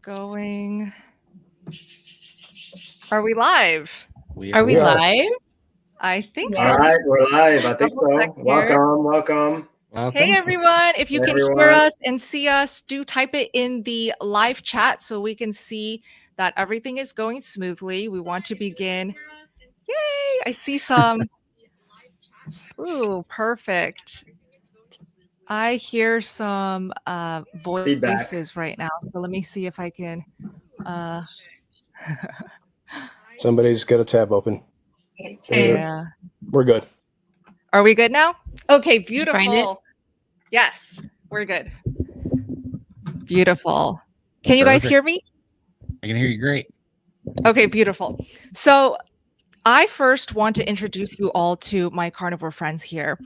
going. Are we live? Are we live? I think so. All right, we're live. I think so. Welcome. Hey, everyone. If you can hear us and see us, do type it in the live chat so we can see that everything is going smoothly. We want to begin. Yay! I see some. Ooh, perfect. I hear some voices right now. So let me see if I can. Somebody's got a tab open. Yeah. We're good. Are we good now? Okay, beautiful. Yes, we're good. Beautiful. Can you guys hear me? I can hear you great. Okay, beautiful. So I first want to introduce you all to my carnivore friends here.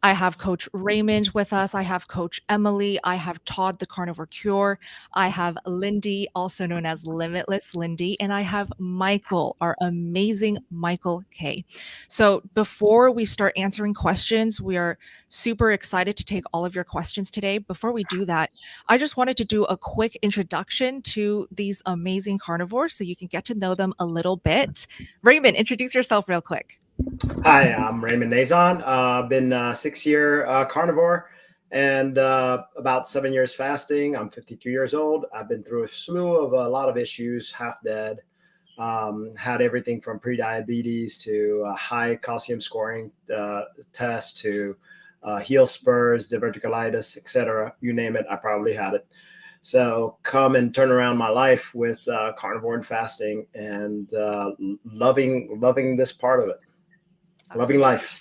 I have Coach Raymond with us. I have Coach Emily. I have Todd The Carnivore Cure. I have Lindy, also known as Limitless Lindy. And I have Michael, our amazing Michael K. So before we start answering questions, we are super excited to take all of your questions today. Before we do that, I just wanted to do a quick introduction to these amazing carnivores so you can get to know them a little bit. Raymond, introduce yourself real quick. Hi, I'm Raymond Nazon. I've been a 6-year carnivore and about 7 years fasting. I'm 52 years old. I've been through a slew of a lot of issues, half dead. Had everything from pre-diabetes to high calcium scoring test to heel spurs, diverticulitis, etc. You name it, I probably had it. So come and turn around my life with carnivore and fasting and loving this part of it. Absolutely. Loving life.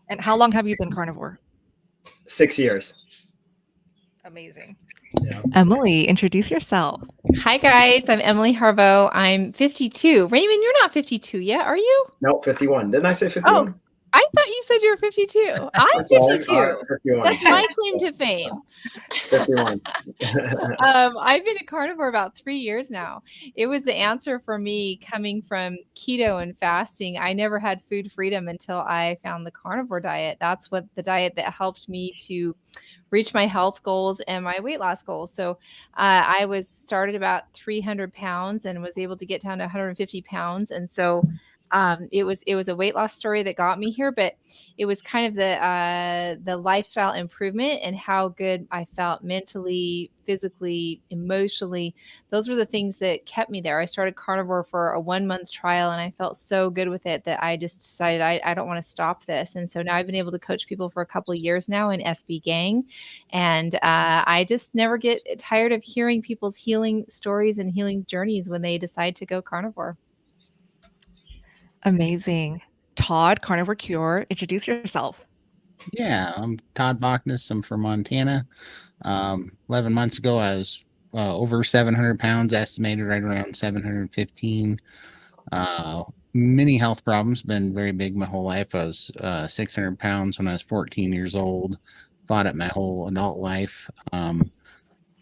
And how long have you been carnivore? 6 years. Amazing. Yeah. Emily, introduce yourself. Hi, guys. I'm Emily Harvo. I'm 52. Raymond, you're not 52 yet, are you? No, 51. Didn't I say 51? Oh, I thought you said you were 52. I'm 52. Right, 51. That's my claim to fame. 51. I've been a carnivore about 3 years now. It was the answer for me coming from keto and fasting. I never had food freedom until I found the carnivore diet. That's what the diet that helped me to reach my health goals and my weight loss goals. So I was started about 300 pounds and was able to get down to 150 pounds. And so it was a weight loss story that got me here, but it was kind of the lifestyle improvement and how good I felt mentally, physically, emotionally. Those were the things that kept me there. I started carnivore for a 1-month trial and I felt so good with it that I just decided I don't want to stop this. And so now I've been able to coach people for a couple of years now in SB Gang. And I just never get tired of hearing people's healing stories and healing journeys when they decide to go carnivore. Amazing. Todd, Carnivore Cure, introduce yourself. Yeah, I'm Todd Bachnes. I'm from Montana. 11 months ago, I was over 700 pounds, estimated right around 715. Many health problems, been very big my whole life. I was 600 pounds when I was 14 years old, fought it my whole adult life.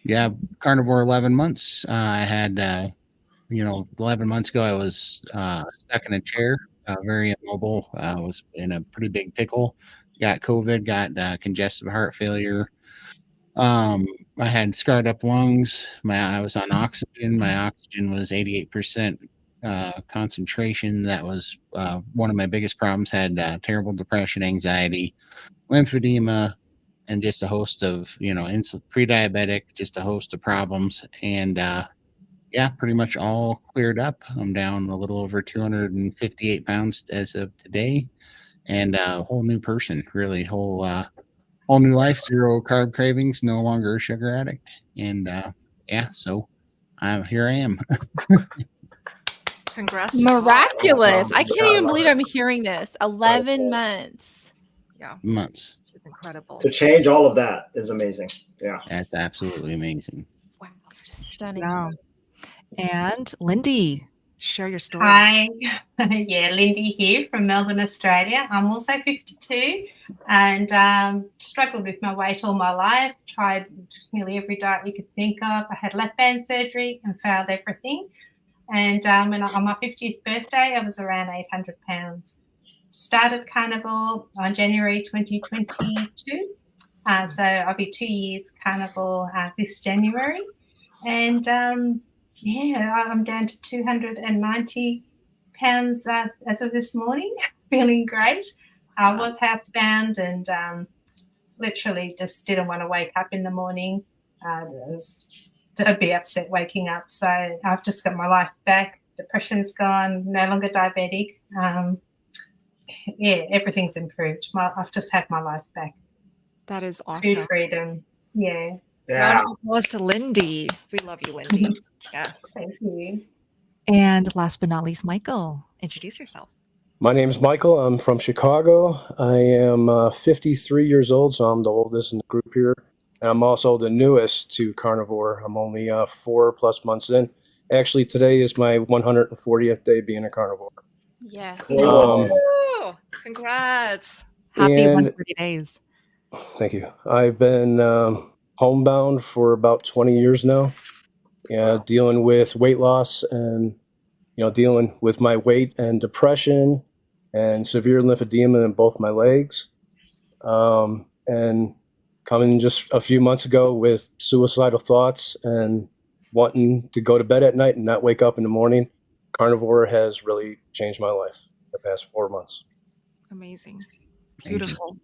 Yeah, carnivore 11 months. I had 11 months ago, I was stuck in a chair, very immobile. I was in a pretty big pickle. Got COVID, got congestive heart failure. I had scarred up lungs. I was on oxygen. My oxygen was 88% concentration. That was one of my biggest problems. Had terrible depression, anxiety, lymphedema, and just a host of, pre-diabetic, just a host of problems. And yeah, pretty much all cleared up. I'm down a little over 258 pounds as of today, and a whole new person, really whole new life, zero carb cravings, no longer a sugar addict. And yeah, so here I am. Congrats. Miraculous. I can't even believe I'm hearing this. 11 months. Yeah. Months. It's incredible. To change all of that is amazing. Yeah. That's absolutely amazing. Wow. Just stunning. Wow. And Lindy, share your story. Hi. Yeah, Lindy here from Melbourne, Australia. I'm also 52 and struggled with my weight all my life. Tried nearly every diet you could think of. I had left band surgery and failed everything. And on my 50th birthday, I was around 800 pounds. Started carnivore on January 2022. So I'll be 2 years carnivore this January. And I'm down to 290 pounds as of this morning, feeling great. I was housebound and literally just didn't want to wake up in the morning. I'd be upset waking up. So I've just got my life back. Depression's gone, no longer diabetic. Everything's improved. I've just had my life back. That is Food awesome. freedom. Yeah. Round of applause to Lindy. We love you, Lindy. Yes. Thank you. And last but not least, Michael, introduce yourself. My name's Michael. I'm from Chicago. I am 53 years old, so I'm the oldest in the group here. And I'm also the newest to carnivore. I'm only 4+ months in. Actually, today is my 140th day being a carnivore. Yes. Ooh, congrats. Happy and- 140 days. Thank you. I've been homebound for about 20 years now. Dealing with weight loss and dealing with my weight and depression and severe lymphedema in both my legs. And coming just a few months ago with suicidal thoughts and wanting to go to bed at night and not wake up in the morning. Carnivore has really changed my life the past 4 months. Amazing. Beautiful.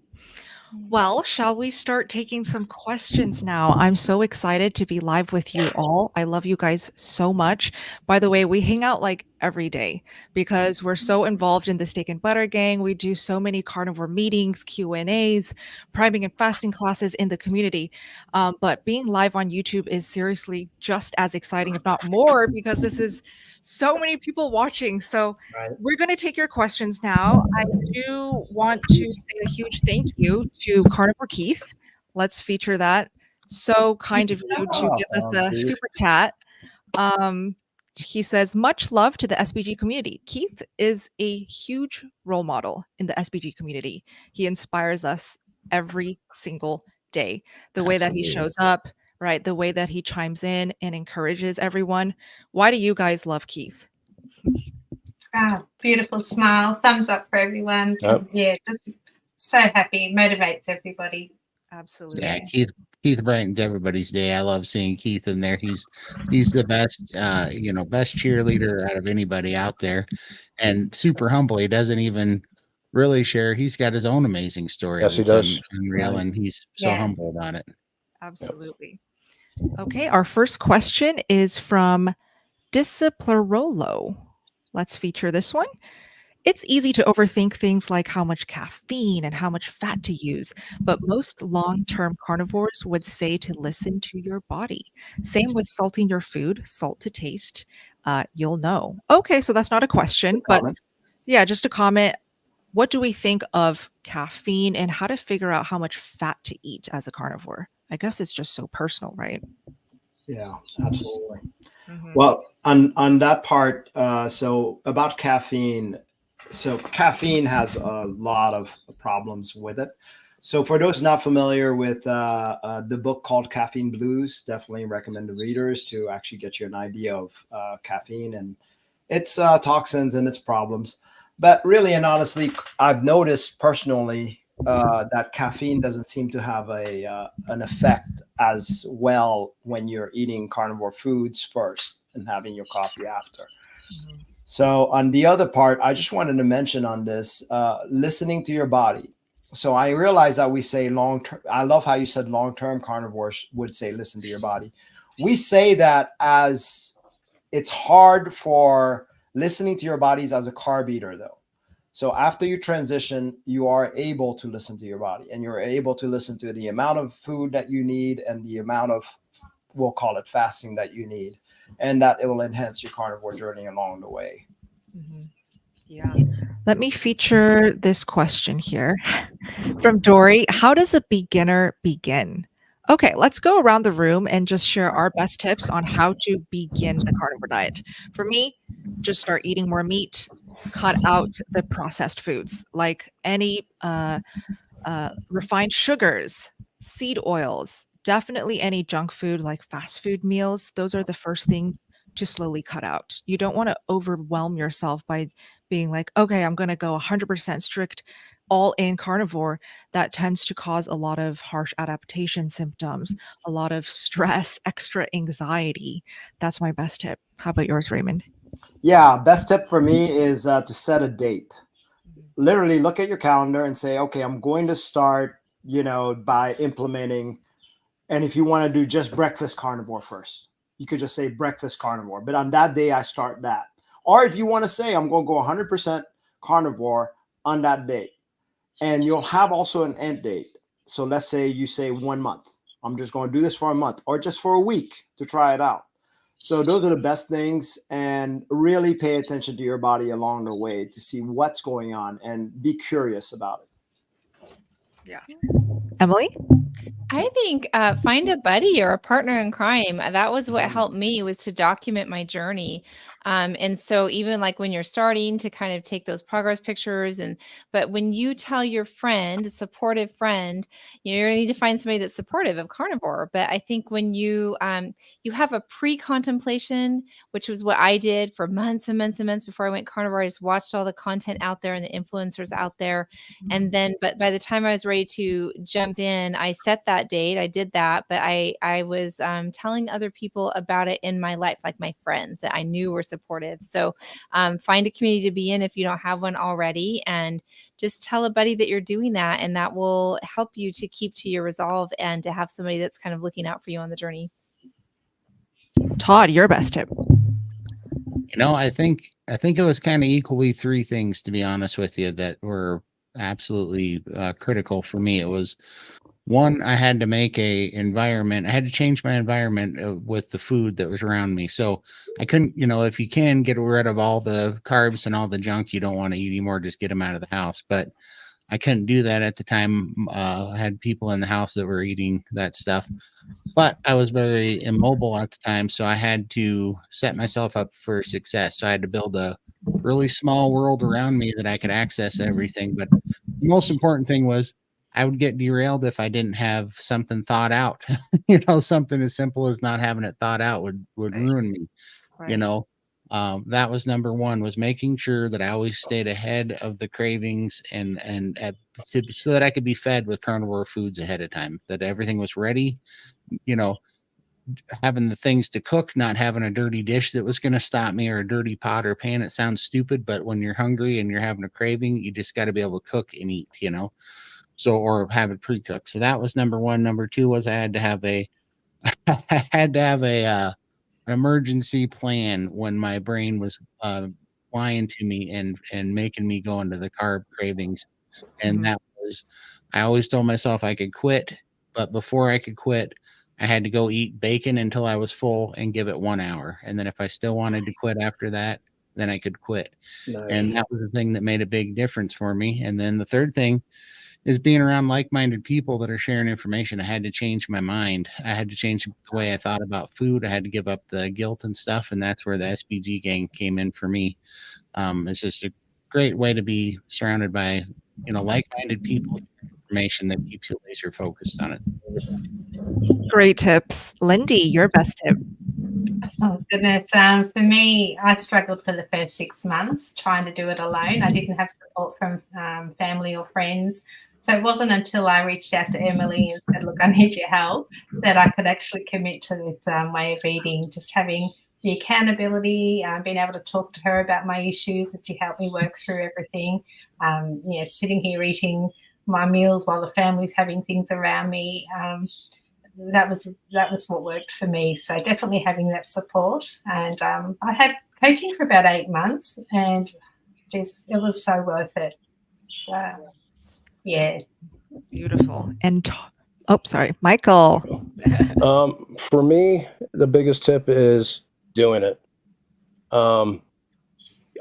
Well, shall we start taking some questions now? I'm so excited to be live with you all. I love you guys so much. By the way, we hang out like every day because we're so involved in the Steak and Butter Gang. We do so many carnivore meetings, Q&As, priming and fasting classes in the community. But being live on YouTube is seriously just as exciting, if not more, because this is so many people watching. So we're going to take your questions now. I do want to say a huge thank you to Carnivore Keith. Let's feature that. So kind of you to give us a super chat. He says, much love to the SBG community. Keith is a huge role model in the SBG community. He inspires us every single day. The way that he shows up, right? The way that he chimes in and encourages everyone. Why do you guys love Keith? Beautiful smile. Thumbs up for everyone. Yep. Yeah, just so happy. Motivates everybody. Absolutely. Yeah, Keith brightens everybody's day. I love seeing Keith in there. He's the best, best cheerleader out of anybody out there, and super humble. He doesn't even really share. He's got his own amazing story. Yes, he does. Unreal, and he's so humble about it. Absolutely. Okay, our first question is from Disciplarolo. Let's feature this one. It's easy to overthink things like how much caffeine and how much fat to use, but most long-term carnivores would say to listen to your body. Same with salting your food, salt to taste. You'll know. Okay, so that's not a question, but yeah, just a comment. What do we think of caffeine and how to figure out how much fat to eat as a carnivore? I guess it's just so personal, right? Yeah, absolutely. Well, on that part, so about caffeine, so caffeine has a lot of problems with it. So for those not familiar with the book called Caffeine Blues, definitely recommend the readers to actually get you an idea of caffeine and its toxins and its problems. But really and honestly, I've noticed personally that caffeine doesn't seem to have an effect as well when you're eating carnivore foods first and having your coffee after. So on the other part, I just wanted to mention on this, listening to your body. So I realize that we say long-term. I love how you said long-term carnivores would say, listen to your body. We say that as it's hard for listening to your bodies as a carb eater though. So after you transition, you are able to listen to your body and you're able to listen to the amount of food that you need and the amount of, we'll call it fasting that you need. And that it will enhance your carnivore journey along the way. Yeah. Let me feature this question here from Dory. How does a beginner begin? Okay, let's go around the room and just share our best tips on how to begin the carnivore diet. For me, just start eating more meat, cut out the processed foods like any refined sugars, seed oils, definitely any junk food like fast food meals. Those are the first things to slowly cut out. You don't want to overwhelm yourself by being like, okay, I'm going to go 100% strict, all in carnivore. That tends to cause a lot of harsh adaptation symptoms, a lot of stress, extra anxiety. That's my best tip. How about yours, Raymond? Yeah, best tip for me is to set a date. Literally look at your calendar and say, okay, I'm going to start, by implementing. And if you want to do just breakfast carnivore first, you could just say breakfast carnivore. But on that day, I start that. Or if you want to say, I'm going to go 100% carnivore on that date, and you'll have also an end date. So let's say you say 1 month. I'm just going to do this for a month or just for a week to try it out. So those are the best things, and really pay attention to your body along the way to see what's going on and be curious about it. Yeah. Emily? I think find a buddy or a partner in crime. That was what helped me, was to document my journey. And so even like when you're starting to kind of take those progress pictures, but when you tell your friend, a supportive friend, you're gonna need to find somebody that's supportive of carnivore. But I think when you have a pre-contemplation, which was what I did for months and months and months before I went carnivore. I just watched all the content out there and the influencers out there. And then, but by the time I was ready to jump in, I set that date. I did that, but I was telling other people about it in my life, like my friends that I knew were supportive. So find a community to be in if you don't have one already, and just tell a buddy that you're doing that, and that will help you to keep to your resolve and to have somebody that's kind of looking out for you on the journey. Todd, your best tip. I think it was kind of equally three things, to be honest with you, that were absolutely critical for me. It was, one, I had to make I had to change my environment with the food that was around me. So I couldn't, if you can get rid of all the carbs and all the junk you don't want to eat anymore, just get them out of the house. But I couldn't do that at the time. I had people in the house that were eating that stuff, but I was very immobile at the time. So I had to set myself up for success. So I had to build a really small world around me that I could access everything. But the most important thing was, I would get derailed if I didn't have something thought out. Something as simple as not having it thought out would ruin me. Right. That was number one, was making sure that I always stayed ahead of the cravings so that I could be fed with carnivore foods ahead of time, that everything was ready, having the things to cook, not having a dirty dish that was going to stop me, or a dirty pot or pan. It sounds stupid, but when you're hungry and you're having a craving, you just got to be able to cook and eat, so, or have it pre-cooked. So that was number one. Number two was I had to have an emergency plan when my brain was lying to me and making me go into the carb cravings. And that was, I always told myself I could quit, but before I could quit, I had to go eat bacon until I was full and give it 1 hour. And then if I still wanted to quit after that, then I could quit. Nice. And that was the thing that made a big difference for me. And then the third thing is being around like-minded people that are sharing information. I had to change my mind. I had to change the way I thought about food. I had to give up the guilt and stuff. And that's where the SBG gang came in for me. It's just a great way to be surrounded by, like-minded people, information that keeps you laser focused on it. Great tips. Lindy, your best tip. Oh, goodness. For me, I struggled for the first 6 months trying to do it alone. I didn't have support from family or friends. So it wasn't until I reached out to Emily and said, look, I need your help, that I could actually commit to this way of eating, just having the accountability, being able to talk to her about my issues, that she helped me work through everything. Sitting here eating my meals while the family's having things around me. That was what worked for me. So definitely having that support. And I had coaching for about 8 months, and just it was so worth it. Yeah. Beautiful. And sorry, Michael. For me, the biggest tip is doing it.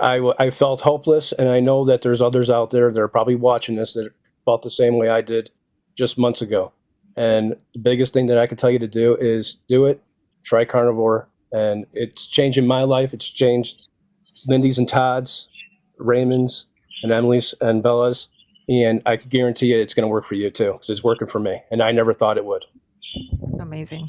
I felt hopeless, and I know that there's others out there that are probably watching this that felt the same way I did just months ago. And the biggest thing that I can tell you to do is do it. Try carnivore, and it's changing my life. It's changed Lindy's and Todd's, Raymond's and Emily's and Bella's, and I can guarantee you it's going to work for you too, because it's working for me, and I never thought it would. Amazing.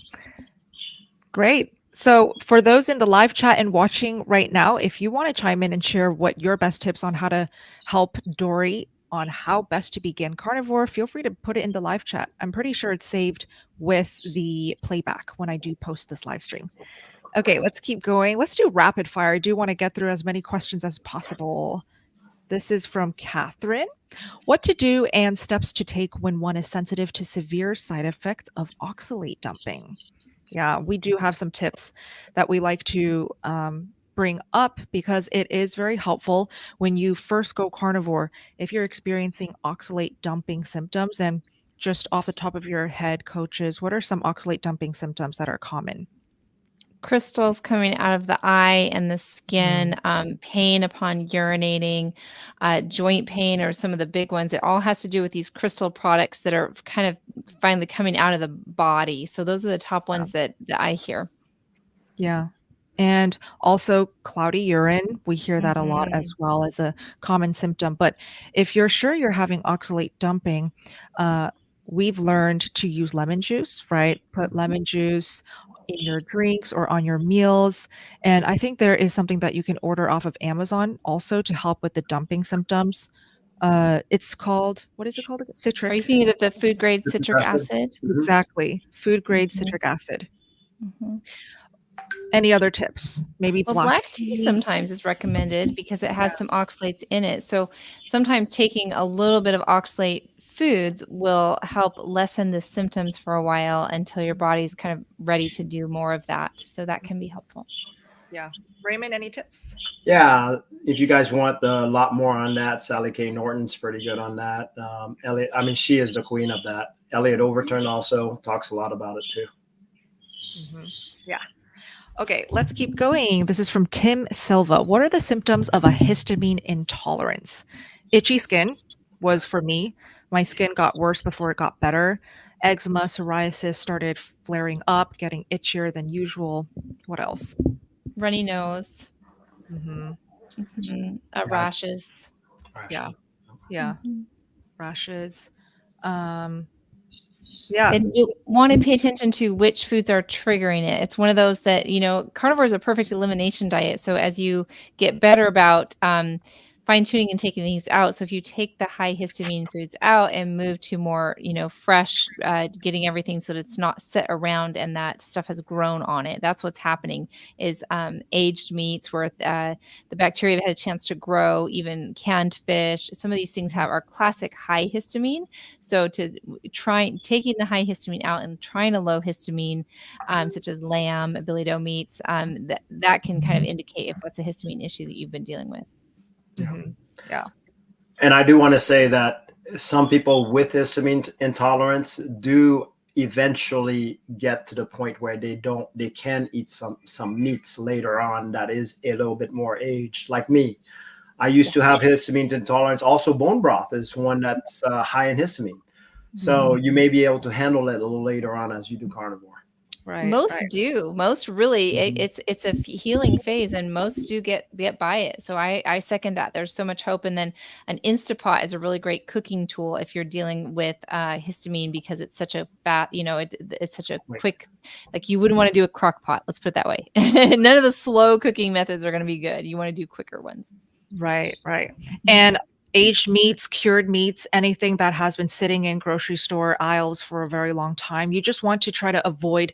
Great. So for those in the live chat and watching right now, if you want to chime in and share what your best tips on how to help Dory on how best to begin carnivore, feel free to put it in the live chat. I'm pretty sure it's saved with the playback when I do post this live stream. Okay, let's keep going. Let's do rapid fire. I do want to get through as many questions as possible. This is from Catherine. What to do and steps to take when one is sensitive to severe side effects of oxalate dumping? Yeah, we do have some tips that we like to bring up because it is very helpful when you first go carnivore. If you're experiencing oxalate dumping symptoms, and just off the top of your head, coaches, what are some oxalate dumping symptoms that are common? Crystals coming out of the eye and the skin, pain upon urinating, joint pain are some of the big ones. It all has to do with these crystal products that are kind of finally coming out of the body. So those are the top ones that I hear. Yeah. And also cloudy urine. We hear that a lot as well as a common symptom. But if you're sure you're having oxalate dumping, we've learned to use lemon juice, right? Put lemon juice in your drinks or on your meals. And I think there is something that you can order off of Amazon also to help with the dumping symptoms. It's called, what is it called? Are you Citric. thinking of the food grade citric acid? Exactly. Food grade citric acid. Any other tips? Maybe Well, black tea sometimes is recommended because it has some oxalates in it. So sometimes taking a little bit of oxalate foods will help lessen the symptoms for a while until your body's kind of ready to do more of that. So that can be helpful. Yeah. Raymond, any tips? Yeah, if you guys want a lot more on that, Sally K. Norton's pretty good on that. Elliot, I mean, she is the queen of that. Elliot Overton also talks a lot about it too. Yeah. Okay, let's keep going. This is from Tim Silva. What are the symptoms of a histamine intolerance? Itchy skin was for me. My skin got worse before it got better. Eczema, psoriasis started flaring up, getting itchier than usual. What else? Runny nose, rashes. Yeah. Yeah. Rashes. And you want to pay attention to which foods are triggering it. It's one of those that, carnivore is a perfect elimination diet. So as you get better about fine tuning and taking these out. So if you take the high histamine foods out and move to more, fresh, getting everything so that it's not set around and that stuff has grown on it. That's what's happening is aged meats where the bacteria have had a chance to grow, even canned fish. Some of these things are classic high histamine. So to try taking the high histamine out and trying a low histamine, such as lamb, billy-doe meats, that can kind of indicate if that's a histamine issue that you've been dealing with. Yeah. And I do want to say that some people with histamine intolerance do eventually get to the point where they can eat some meats later on that is a little bit more aged. Like me, I used to have histamine intolerance. Also, bone broth is one that's high in histamine. So you may be able to handle it a little later on as you do carnivore. Right. Most do. Most really, it's a healing phase, and most do get by it. So I second that. There's so much hope. And then an Instapot is a really great cooking tool if you're dealing with histamine because it's such a it's such a quick, like you wouldn't want to do a crock pot. Let's put it that way. None of the slow cooking methods are going to be good. You want to do quicker ones. Right. And aged meats, cured meats, anything that has been sitting in grocery store aisles for a very long time. You just want to try to avoid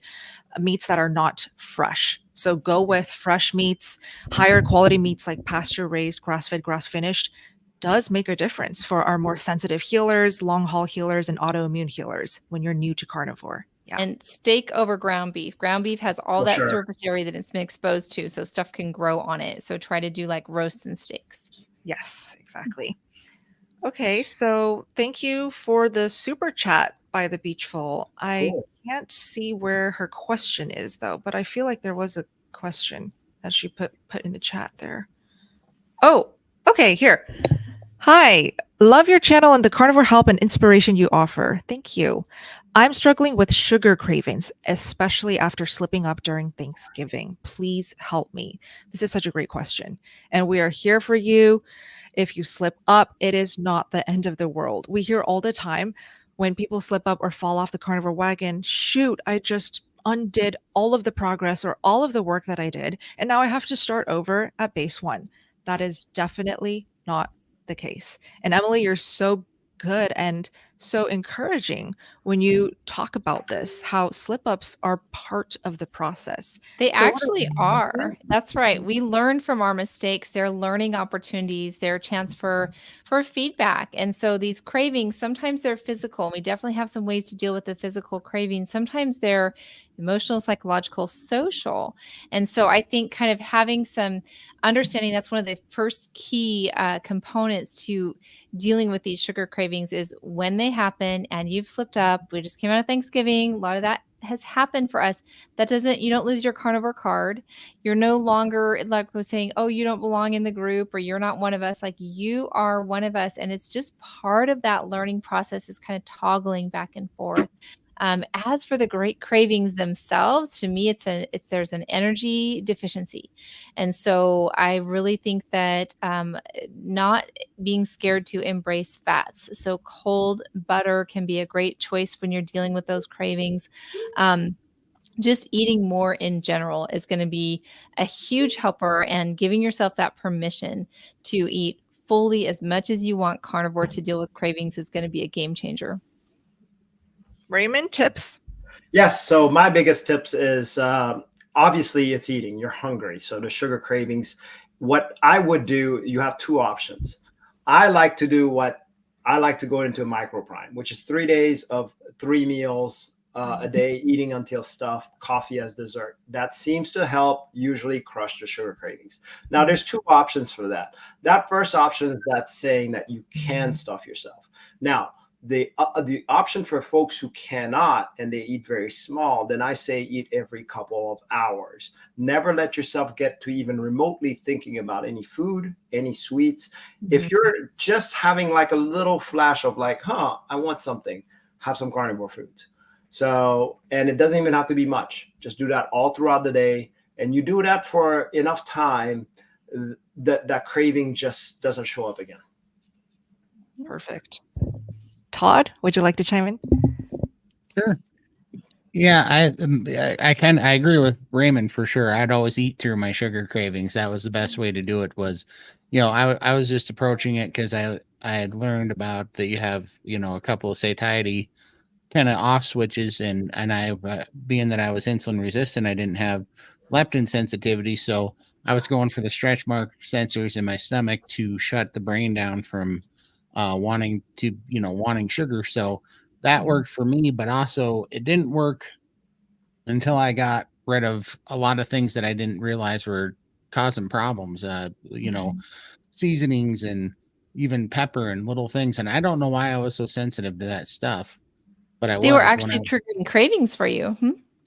meats that are not fresh. So go with fresh meats, higher quality meats like pasture raised, grass-fed, grass-finished does make a difference for our more sensitive healers, long haul healers, and autoimmune healers when you're new to carnivore. Yeah. And steak over ground beef. Ground beef has all that surface area that it's been exposed to, so stuff can grow on it. So try to do like roasts and steaks. Yes, exactly. Okay, so thank you for the super chat by the Beachful. I can't see where her question is though, but I feel like there was a question that she put in the chat there. Oh, okay, here. Hi, love your channel and the carnivore help and inspiration you offer. Thank you. I'm struggling with sugar cravings, especially after slipping up during Thanksgiving. Please help me. This is such a great question, and we are here for you. If you slip up, it is not the end of the world. We hear all the time, when people slip up or fall off the carnivore wagon, shoot, I just undid all of the progress or all of the work that I did, and now I have to start over at base one. That is definitely not the case. And Emily, you're so good and so encouraging when you talk about this, how slip ups are part of the process. They So what actually are. That's right. We learn from our mistakes. They're learning opportunities. They're a chance for feedback. And so these cravings, sometimes they're physical. And we definitely have some ways to deal with the physical cravings. Sometimes they're emotional, psychological, social. And so I think kind of having some understanding, that's one of the first key components to dealing with these sugar cravings is when they happen and you've slipped up. We just came out of Thanksgiving. A lot of that has happened for us. That doesn't, you don't lose your carnivore card. You're no longer, like I was saying, oh, you don't belong in the group or you're not one of us. Like you are one of us. And it's just part of that learning process is kind of toggling back and forth. As for the great cravings themselves, to me, there's an energy deficiency. And so I really think that not being scared to embrace fats. So cold butter can be a great choice when you're dealing with those cravings. Just eating more in general is going to be a huge helper, and giving yourself that permission to eat fully as much as you want carnivore to deal with cravings is going to be a game changer. Raymond, tips? Yes. So my biggest tips is obviously it's eating. You're hungry. So the sugar cravings, what I would do, you have two options. I like to go into a micro prime, which is 3 days of 3 meals a day, eating until stuffed, coffee as dessert. That seems to help usually crush the sugar cravings. Now, there's two options for that. That first option is that's saying that you can stuff yourself. Now, the option for folks who cannot and they eat very small, then I say eat every couple of hours. Never let yourself get to even remotely thinking about any food, any sweets. If you're just having like a little flash of like, I want something, have some carnivore foods. So, and it doesn't even have to be much. Just do that all throughout the day. And you do that for enough time that craving just doesn't show up again. Perfect. Todd, would you like to chime in? Sure. Yeah, I agree with Raymond for sure. I'd always eat through my sugar cravings. That was the best way to do it. Was, I was just approaching it because I had learned about that you have a couple of satiety kind of off switches, and I being that I was insulin resistant, I didn't have leptin sensitivity, so I was going for the stretch mark sensors in my stomach to shut the brain down from wanting sugar. So that worked for me, but also it didn't work until I got rid of a lot of things that I didn't realize were causing problems. Seasonings and even pepper and little things. And I don't know why I was so sensitive to that stuff, but They were actually triggering cravings for you.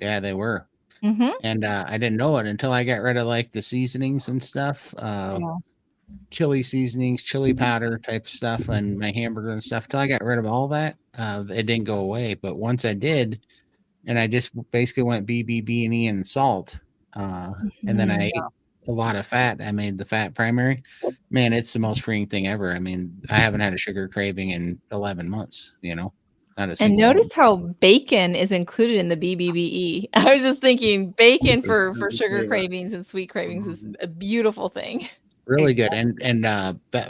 Yeah, they were. Mm-hmm. And I didn't know it until I got rid of like the seasonings and stuff. Chili seasonings, chili powder type stuff, and my hamburger and stuff. Till I got rid of all that, it didn't go away. But once I did, and I just basically went BB, and E, and salt, and then I ate a lot of fat. I made the fat primary. Man, it's the most freeing thing ever. I mean, I haven't had a sugar craving in 11 months. And notice how bacon is included in the BBBE. I was just thinking bacon for sugar cravings and sweet cravings is a beautiful thing. Really good. And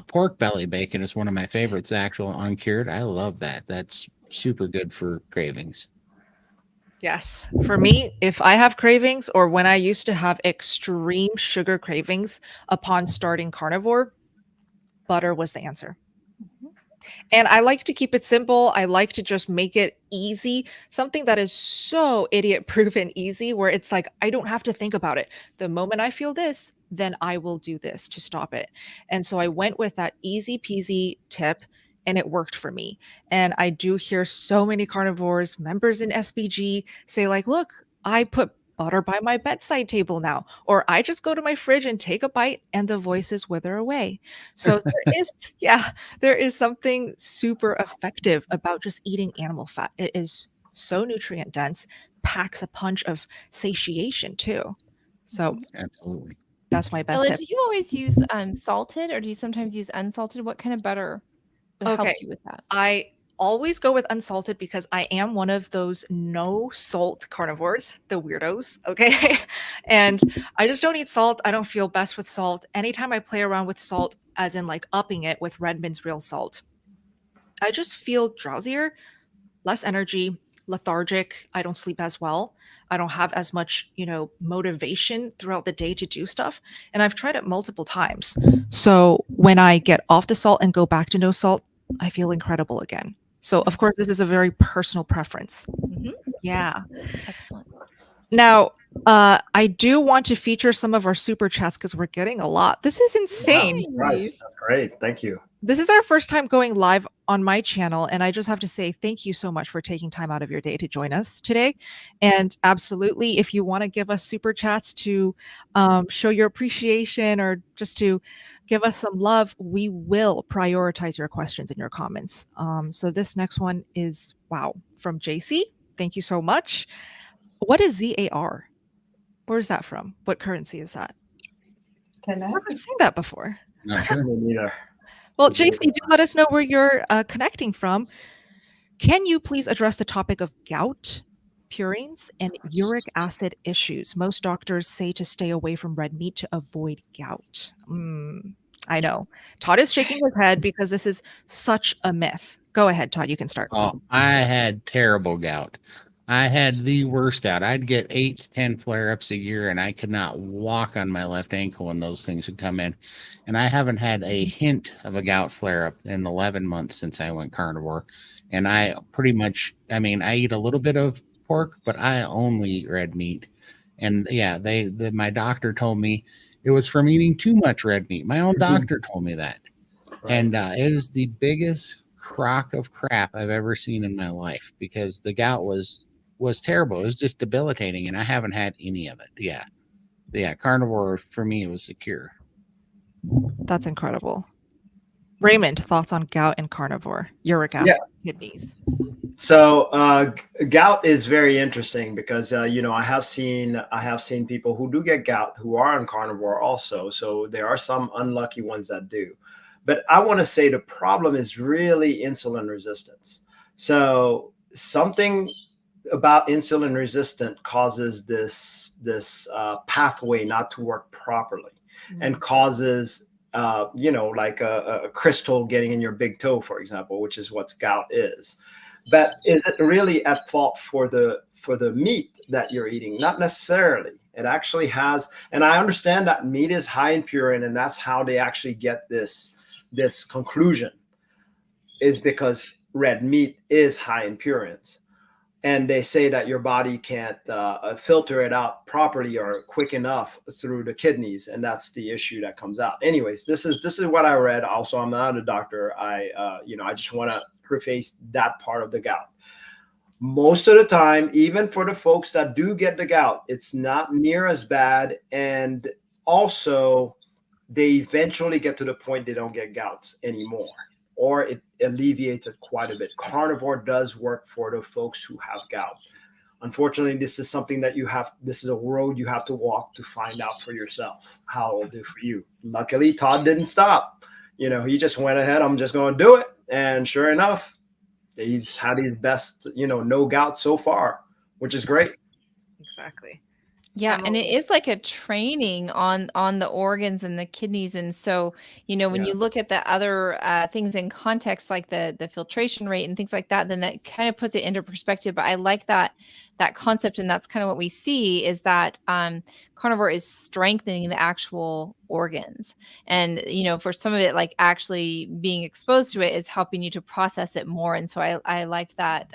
pork belly bacon is one of my favorites, the actual uncured. I love that. That's super good for cravings. Yes. For me, if I have cravings or when I used to have extreme sugar cravings upon starting carnivore, butter was the answer. And I like to keep it simple. I like to just make it easy, something that is so idiot proof and easy where it's like, I don't have to think about it. The moment I feel this, then I will do this to stop it. And so I went with that easy peasy tip and it worked for me. And I do hear so many carnivores, members in SBG say like, look, I put butter by my bedside table now, or I just go to my fridge and take a bite and the voices wither away. So there is something super effective about just eating animal fat. It is so nutrient dense, packs a punch of satiation too. So absolutely, that's my best tip. Do you always use salted or do you sometimes use unsalted? What kind of butter will help you with that? always go with unsalted because I am one of those no salt carnivores, the weirdos. Okay. And I just don't eat salt. I don't feel best with salt. Anytime I play around with salt, as in like upping it with Redmond's real salt, I just feel drowsier, less energy, lethargic. I don't sleep as well. I don't have as much, motivation throughout the day to do stuff. And I've tried it multiple times. So when I get off the salt and go back to no salt, I feel incredible again. So of course, this is a very personal preference. Mhm. Yeah. Excellent. Now, I do want to feature some of our super chats because we're getting a lot. This is insane. Nice. That's great. Thank you. This is our first time going live on my channel, and I just have to say thank you so much for taking time out of your day to join us today. And absolutely, if you want to give us super chats to show your appreciation or just to give us some love, we will prioritize your questions and your comments. So this next one is, wow, from JC. Thank you so much. What is ZAR? Where is that from? What currency is that? Don't know. I've never seen that before. Not sure. Me neither. Well, JC, do let us know where you're connecting from. Can you please address the topic of gout, purines, and uric acid issues? Most doctors say to stay away from red meat to avoid gout. I know. Todd is shaking his head because this is such a myth. Go ahead, Todd. You can start. Oh, I had terrible gout. I had the worst gout. I'd get 8 to 10 flare-ups a year, and I could not walk on my left ankle when those things would come in. And I haven't had a hint of a gout flare-up in 11 months since I went carnivore. And I pretty much, I eat a little bit of pork, but I only eat red meat. And yeah, my doctor told me it was from eating too much red meat. My own doctor told me that. Right. And it is the biggest crock of crap I've ever seen in my life because the gout was terrible. It was just debilitating, and I haven't had any of it. Yeah, carnivore for me was a cure. That's incredible. Raymond, thoughts on gout and carnivore, uric acid, kidneys? So gout is very interesting because I have seen people who do get gout who are on carnivore also. So there are some unlucky ones that do. But I want to say the problem is really insulin resistance. So something about insulin resistant causes this pathway not to work properly and causes like a crystal getting in your big toe, for example, which is what gout is. But is it really at fault for the meat that you're eating? Not necessarily. It actually has, and I understand that meat is high in purine, and that's how they actually get this conclusion, is because red meat is high in purines. And they say that your body can't filter it out properly or quick enough through the kidneys, and that's the issue that comes out. Anyways, this is what I read. Also, I'm not a doctor. I just want to preface that part of the gout. Most of the time, even for the folks that do get the gout, it's not near as bad, and also they eventually get to the point they don't get gouts anymore, or it alleviates it quite a bit. Carnivore does work for the folks who have gout. Unfortunately, this is something that this is a road you have to walk to find out for yourself how it'll do for you. Luckily, Todd didn't stop. He just went ahead. I'm just going to do it. And sure enough, he's had his best, no gout so far, which is great. Exactly. Yeah, and it is like a training on the organs and the kidneys. And so, when you look at the other things in context, like the filtration rate and things like that, then that kind of puts it into perspective. But I like that concept, and that's kind of what we see is that carnivore is strengthening the actual organs. And, for some of it, like actually being exposed to it is helping you to process it more. And so I liked that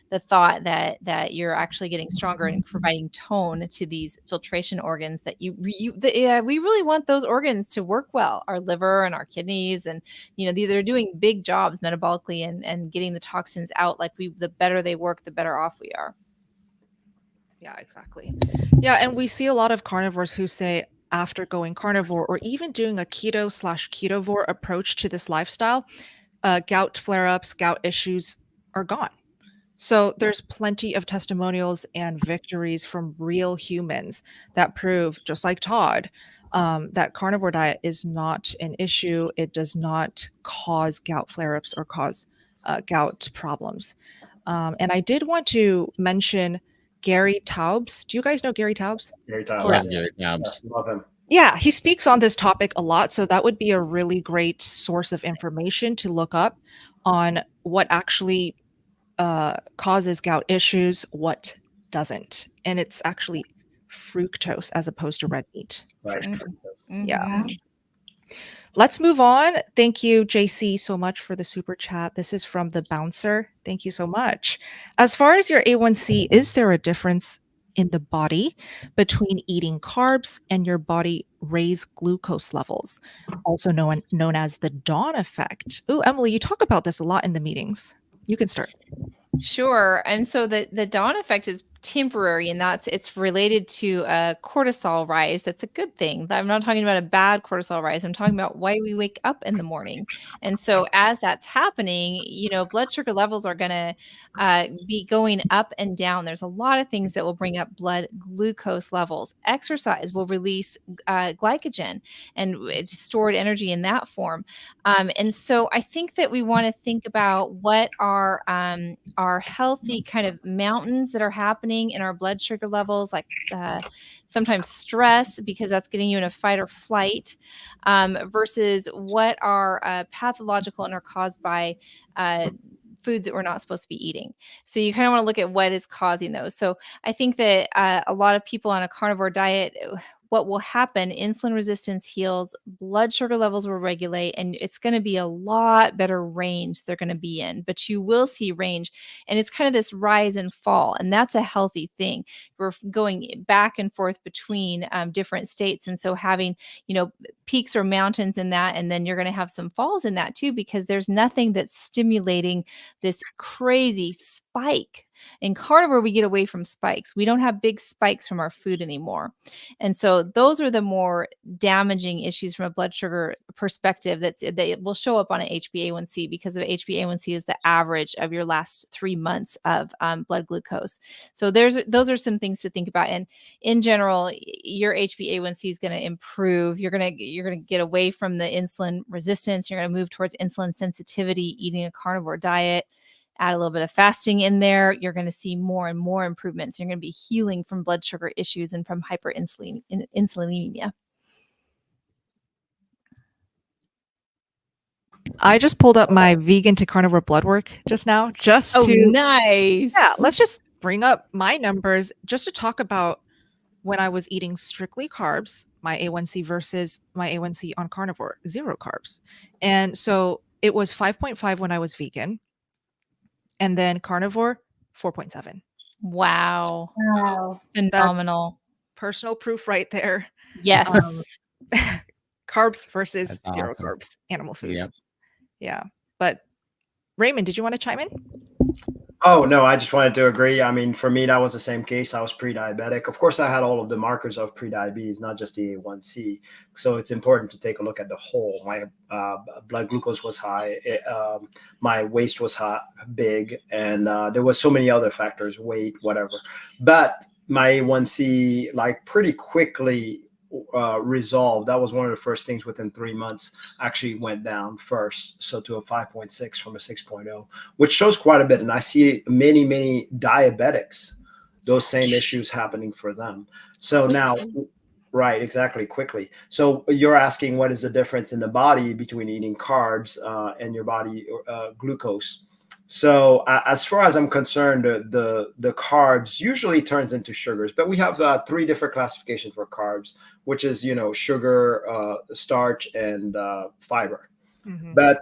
the thought that you're actually getting stronger and providing tone to these filtration organs that we really want those organs to work well, our liver and our kidneys. And, they're doing big jobs metabolically and getting the toxins out. Like the better they work, the better off we are. Yeah, exactly. Yeah, and we see a lot of carnivores who say after going carnivore or even doing a keto/ketovore approach to this lifestyle, gout flare-ups, gout issues are gone. So there's plenty of testimonials and victories from real humans that prove, just like Todd, that carnivore diet is not an issue. It does not cause gout flare-ups or cause gout problems. And I did want to mention Gary Taubes. Do you guys know Gary Taubes? Gary Oh, Tyler. Yeah, yeah. Gary Taubes. Yes, love him. Yeah, he speaks on this topic a lot. So that would be a really great source of information to look up on what actually causes gout issues, what doesn't. And it's actually fructose as opposed to red meat. Right. Yeah. Mhm. Let's move on. Thank you, JC, so much for the super chat. This is from the bouncer. Thank you so much. As far as your A1C, is there a difference in the body between eating carbs and your body raise glucose levels, also known as the dawn effect? Oh, Emily, you talk about this a lot in the meetings. You can start. Sure. And so the dawn effect is temporary, and it's related to a cortisol rise. That's a good thing. But I'm not talking about a bad cortisol rise. I'm talking about why we wake up in the morning. And so as that's happening, blood sugar levels are going to be going up and down. There's a lot of things that will bring up blood glucose levels. Exercise will release glycogen and it's stored energy in that form. And so I think that we want to think about what are healthy kind of mountains that are happening in our blood sugar levels, like sometimes stress, because that's getting you in a fight or flight, versus what are pathological and are caused by foods that we're not supposed to be eating. So you kind of want to look at what is causing those. So I think that a lot of people on a carnivore diet, what will happen, insulin resistance heals, blood sugar levels will regulate, and it's going to be a lot better range they're going to be in. But you will see range, and it's kind of this rise and fall, and that's a healthy thing. We're going back and forth between different states, and so having peaks or mountains in that, and then you're going to have some falls in that too, because there's nothing that's stimulating this crazy spike. In carnivore, we get away from spikes. We don't have big spikes from our food anymore. And so those are the more damaging issues from a blood sugar perspective that will show up on an HbA1c, because of HbA1c is the average of your last 3 months of blood glucose. So those are some things to think about. And in general, your HbA1c is going to improve. You're going to get away from the insulin resistance. You're going to move towards insulin sensitivity, eating a carnivore diet. Add a little bit of fasting in there, you're going to see more and more improvements. You're going to be healing from blood sugar issues and from hyperinsulinemia. I just pulled up my vegan to carnivore blood work just now, nice. Yeah, let's just bring up my numbers just to talk about when I was eating strictly carbs, my A1C versus my A1C on carnivore, 0 carbs. And so it was 5.5 when I was vegan. And then carnivore, 4.7. Wow. Wow. Phenomenal. Personal proof right there. Yes. Carbs versus That's 0 awesome. carbs, animal foods. Yep. Yeah. But Raymond, did you want to chime in? Oh, no, I just wanted to agree. I mean, for me, that was the same case. I was pre-diabetic. Of course, I had all of the markers of pre-diabetes, not just the A1C. So it's important to take a look at the whole. My blood glucose was high. My waist was high, big. And there was so many other factors, weight, whatever. But my A1C, like, pretty quickly resolved. That was one of the first things within 3 months actually went down first. So to a 5.6 from a 6.0, which shows quite a bit. And I see many diabetics, those same issues happening for them. So now, right, exactly, quickly. So you're asking what is the difference in the body between eating carbs and your body glucose. So as far as I'm concerned, the carbs usually turns into sugars, but we have 3 different classifications for carbs, which is, sugar, starch, and fiber. Mm-hmm. But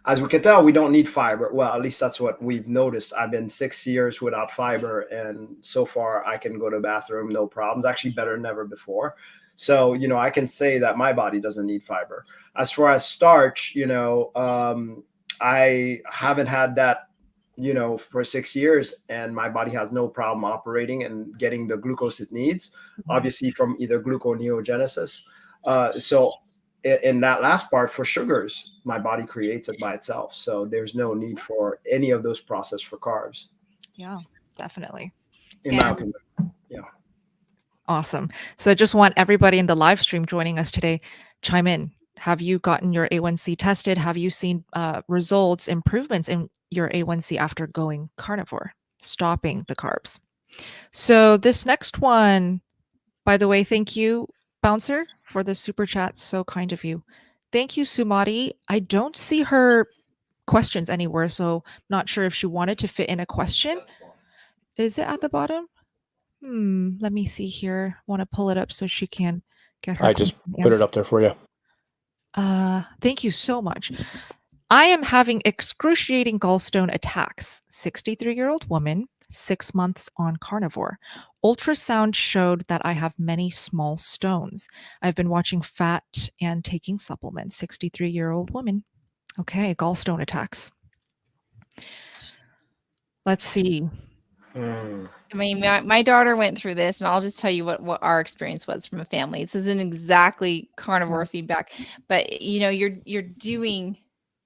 as we can tell, we don't need fiber. Well, at least that's what we've noticed. I've been 6 years without fiber, and so far I can go to the bathroom, no problems, actually better than ever before. So, I can say that my body doesn't need fiber. As far as starch, I haven't had that, for 6 years, and my body has no problem operating and getting the glucose it needs, obviously from either gluconeogenesis. So in that last part, for sugars, my body creates it by itself. So there's no need for any of those processed for carbs. Yeah, definitely. In my opinion. Awesome. So I just want everybody in the live stream joining us today, chime in. Have you gotten your A1C tested? Have you seen results, improvements in your A1C after going carnivore, stopping the carbs? So this next one, by the way, thank you, Bouncer, for the super chat. So kind of you. Thank you, Sumati. I don't see her questions anywhere, so not sure if she wanted to fit in a question. Is it at the bottom? Let me see here. Want to pull it up so she can get her I just question put it answered. up there for you. Thank you so much. I am having excruciating gallstone attacks. 63-year-old woman, 6 months on carnivore. Ultrasound showed that I have many small stones. I've been watching fat and taking supplements. 63-year-old woman. Okay, gallstone attacks. Let's see. I mean, my daughter went through this, and I'll just tell you what our experience was from a family. This isn't exactly carnivore feedback, but you're doing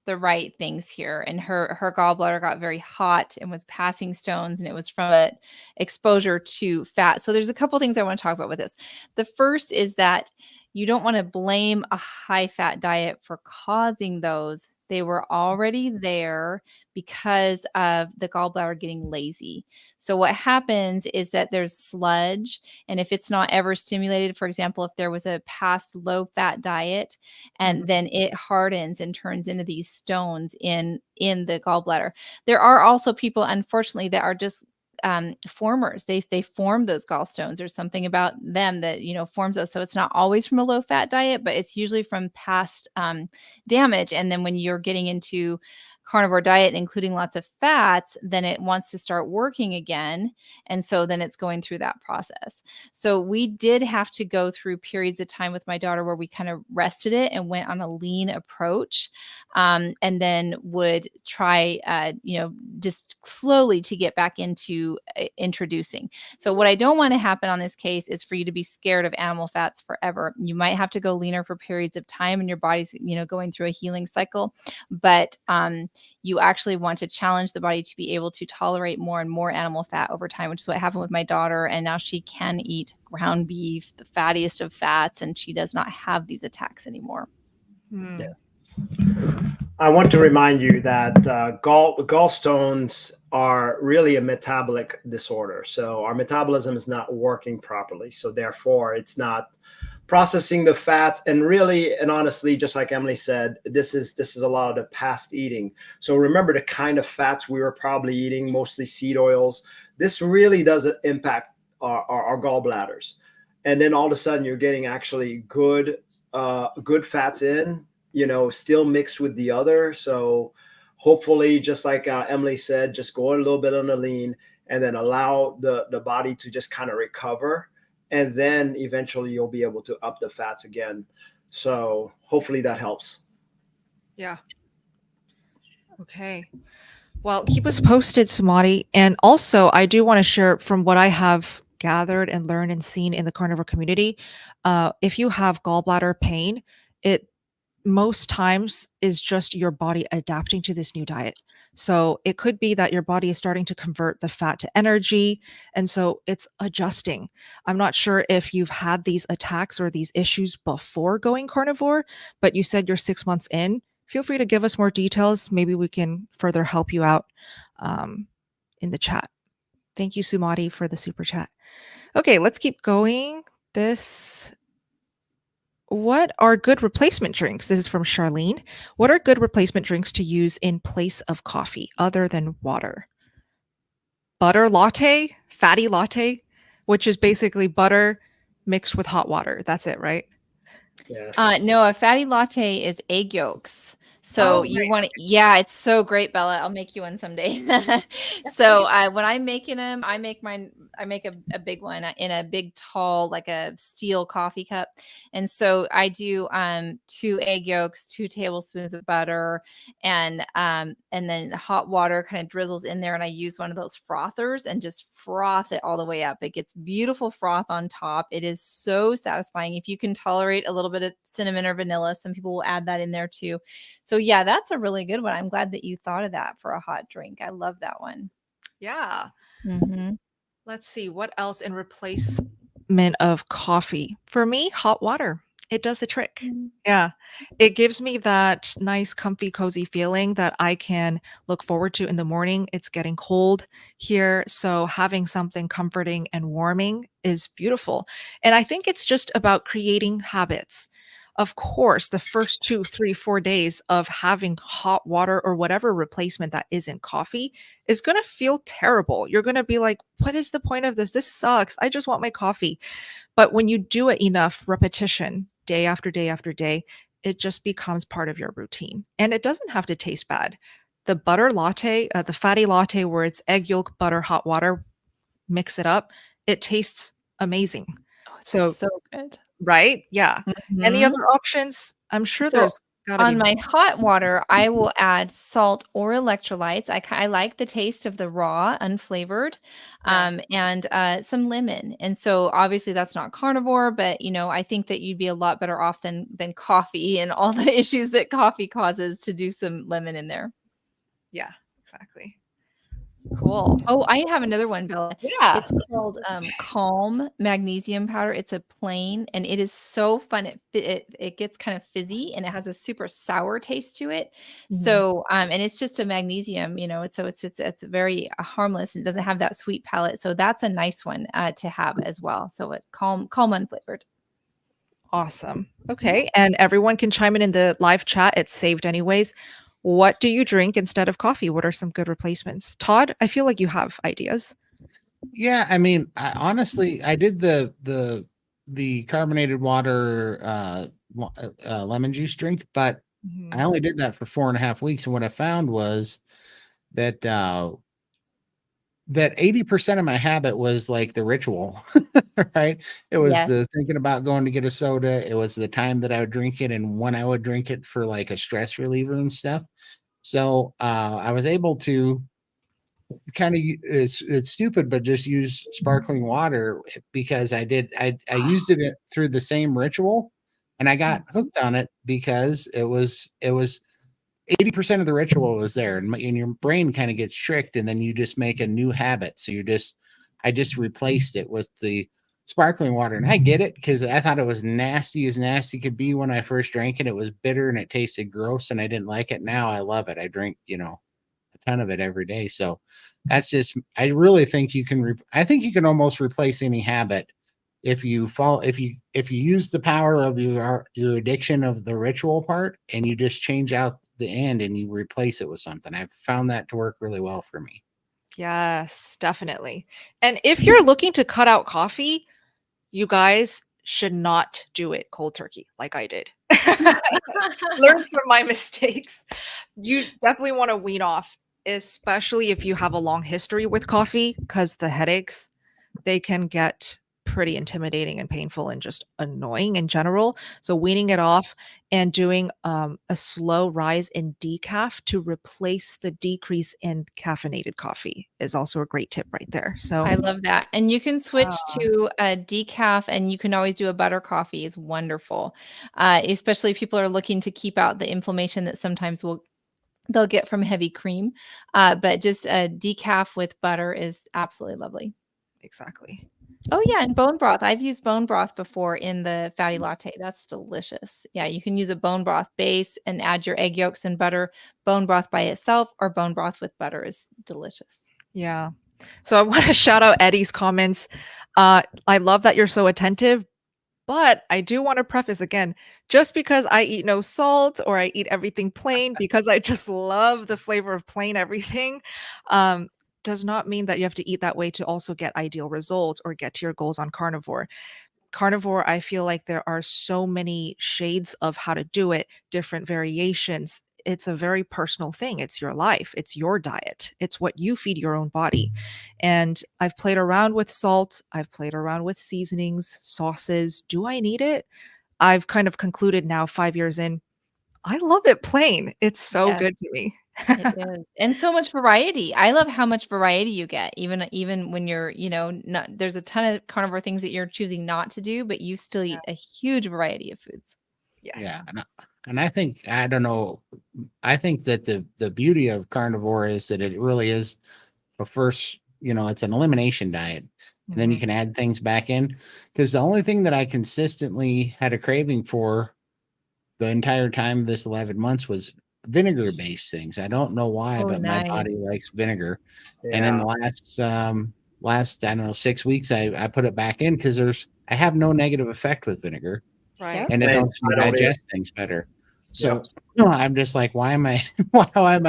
the right things here. And her gallbladder got very hot and was passing stones, and it was from a exposure to fat. So there's a couple things I want to talk about with this. The first is that you don't want to blame a high fat diet for causing those. They were already there because of the gallbladder getting lazy. So what happens is that there's sludge, and if it's not ever stimulated, for example, if there was a past low fat diet, and then it hardens and turns into these stones in the gallbladder. There are also people, unfortunately, that are just formers. They form those gallstones. There's something about them that forms those. So it's not always from a low fat diet, but it's usually from past damage. And then when you're getting into carnivore diet, including lots of fats, then it wants to start working again. And so then it's going through that process. So we did have to go through periods of time with my daughter where we kind of rested it and went on a lean approach, and then would try, just slowly to get back into introducing. So what I don't want to happen on this case is for you to be scared of animal fats forever. You might have to go leaner for periods of time, and your body's, going through a healing cycle. But you actually want to challenge the body to be able to tolerate more and more animal fat over time, which is what happened with my daughter. And now she can eat ground beef, the fattiest of fats, and she does not have these attacks anymore. Yeah. I want to remind you that gallstones are really a metabolic disorder. So our metabolism is not working properly. So therefore, it's not processing the fats. And really, and honestly, just like Emily said, this is a lot of the past eating. So remember the kind of fats we were probably eating, mostly seed oils. This really doesn't impact our gallbladders. And then all of a sudden, you're getting actually good fats in, still mixed with the other. So hopefully, just like Emily said, just go a little bit on the lean and then allow the body to just kind of recover. And then eventually you'll be able to up the fats again. So hopefully that helps. Yeah. Okay. Well, keep us posted, Sumati. And also, I do want to share from what I have gathered and learned and seen in the carnivore community. If you have gallbladder pain, it most times is just your body adapting to this new diet. So it could be that your body is starting to convert the fat to energy. And so it's adjusting. I'm not sure if you've had these attacks or these issues before going carnivore, but you said you're 6 months in. Feel free to give us more details. Maybe we can further help you out in the chat. Thank you, Sumati, for the super chat. Okay, let's keep going. What are good replacement drinks? This is from Charlene. What are good replacement drinks to use in place of coffee other than water? Butter latte, fatty latte, which is basically butter mixed with hot water. That's it, right? Yes. No, a fatty latte is egg yolks. So you want to, it's so great, Bella. I'll make you one someday. So when I'm making them, I make a big one in a big, tall, like a steel coffee cup. And so I do 2 egg yolks, 2 tablespoons of butter, and then hot water kind of drizzles in there. And I use one of those frothers and just froth it all the way up. It gets beautiful froth on top. It is so satisfying. If you can tolerate a little bit of cinnamon or vanilla, some people will add that in there too. So yeah, that's a really good one. I'm glad that you thought of that for a hot drink. I love that one. Yeah. Mm-hmm. Let's see what else in replacement of coffee. For me, hot water. It does the trick. Mm. Yeah. It gives me that nice, comfy, cozy feeling that I can look forward to in the morning. It's getting cold here, so having something comforting and warming is beautiful. And I think it's just about creating habits. Of course, the first 2, 3, 4 days of having hot water or whatever replacement that isn't coffee is gonna feel terrible. You're gonna be like, "What is the point of this? This sucks. I just want my coffee." But when you do it enough repetition, day after day after day, it just becomes part of your routine. And it doesn't have to taste bad. The butter latte, the fatty latte where it's egg yolk, butter, hot water, mix it up, it tastes amazing. Oh, it's So, so good. right? Yeah. Any Mhm. other options? I'm sure So there's gotta be on more. my hot water, I will add salt or electrolytes. I like the taste of the raw, unflavored, Yeah. and some lemon. And so obviously that's not carnivore, but I think that you'd be a lot better off than coffee and all the issues that coffee causes to do some lemon in there. Yeah, exactly. Cool. Oh, I have another one, Bella. Yeah. It's called Calm Magnesium Powder. It's a plain, and it is so fun. It gets kind of fizzy, and it has a super sour taste to it. Mhm. So, and it's just a magnesium, it's very harmless and doesn't have that sweet palate. So that's a nice one to have as well. So it calm unflavored. Awesome. Okay. And everyone can chime in the live chat. It's saved anyways. What do you drink instead of coffee? What are some good replacements? Todd, I feel like you have ideas. Yeah, I mean, honestly, I did the carbonated water lemon juice drink, but I only did that for 4.5 weeks, and what I found was that that 80% of my habit was like the ritual, right? It was Yes. the thinking about going to get a soda. It was the time that I would drink it and when I would drink it for like a stress reliever and stuff. So I was able to kind of it's stupid, but just use sparkling water because I used it through the same ritual, and I got hooked on it because it was 80% of the ritual was there, and your brain kind of gets tricked, and then you just make a new habit. So I just replaced it with the sparkling water, and I get it because I thought it was nasty as nasty could be when I first drank it. It was bitter and it tasted gross, and I didn't like it. Now I love it. I drink, a ton of it every day. So that's just, I really think you can, I think you can almost replace any habit if you fall, if you use the power of your addiction of the ritual part and you just change out the end and you replace it with something. I've found that to work really well for me. Yes, definitely. And if you're looking to cut out coffee, you guys should not do it cold turkey like I did. Learn from my mistakes. You definitely want to wean off, especially if you have a long history with coffee, because the headaches, they can get pretty intimidating and painful and just annoying in general. So weaning it off and doing a slow rise in decaf to replace the decrease in caffeinated coffee is also a great tip right there. So I love that. And you can switch uh, to a decaf, and you can always do a butter coffee is wonderful. Especially if people are looking to keep out the inflammation that sometimes they'll get from heavy cream. But just a decaf with butter is absolutely lovely. exactly. Oh yeah, and bone broth. I've used bone broth before in the fatty latte. That's delicious. Yeah, you can use a bone broth base and add your egg yolks and butter. Bone broth by itself or bone broth with butter is delicious. Yeah. So I want to shout out Eddie's comments. I love that you're so attentive, but I do want to preface again, just because I eat no salt or I eat everything plain because I just love the flavor of plain everything, does not mean that you have to eat that way to also get ideal results or get to your goals on carnivore. Carnivore, I feel like there are so many shades of how to do it, different variations. It's a very personal thing. It's your life, it's your diet, it's what you feed your own body. And I've played around with salt, I've played around with seasonings, sauces. Do I need it? I've kind of concluded now, 5 years in, I love it plain. It's so Yes. good to me. It is. And so much variety. I love how much variety you get, even when you're, not there's a ton of carnivore things that you're choosing not to do, but you still eat a huge variety of foods. Yeah. Yes. And I think, I don't know, I think that the beauty of carnivore is that it really is it's an elimination diet. And then you Mhm. can add things back in. Because the only thing that I consistently had a craving for the entire time this 11 months was vinegar-based things. I don't know why, Oh, but my nice. body likes vinegar. And in Yeah. the last I don't know 6 weeks, I put it back in because I have no negative effect with vinegar, Right. and it Same. helps me I don't either. digest things better. Yep. So I'm just like, why am I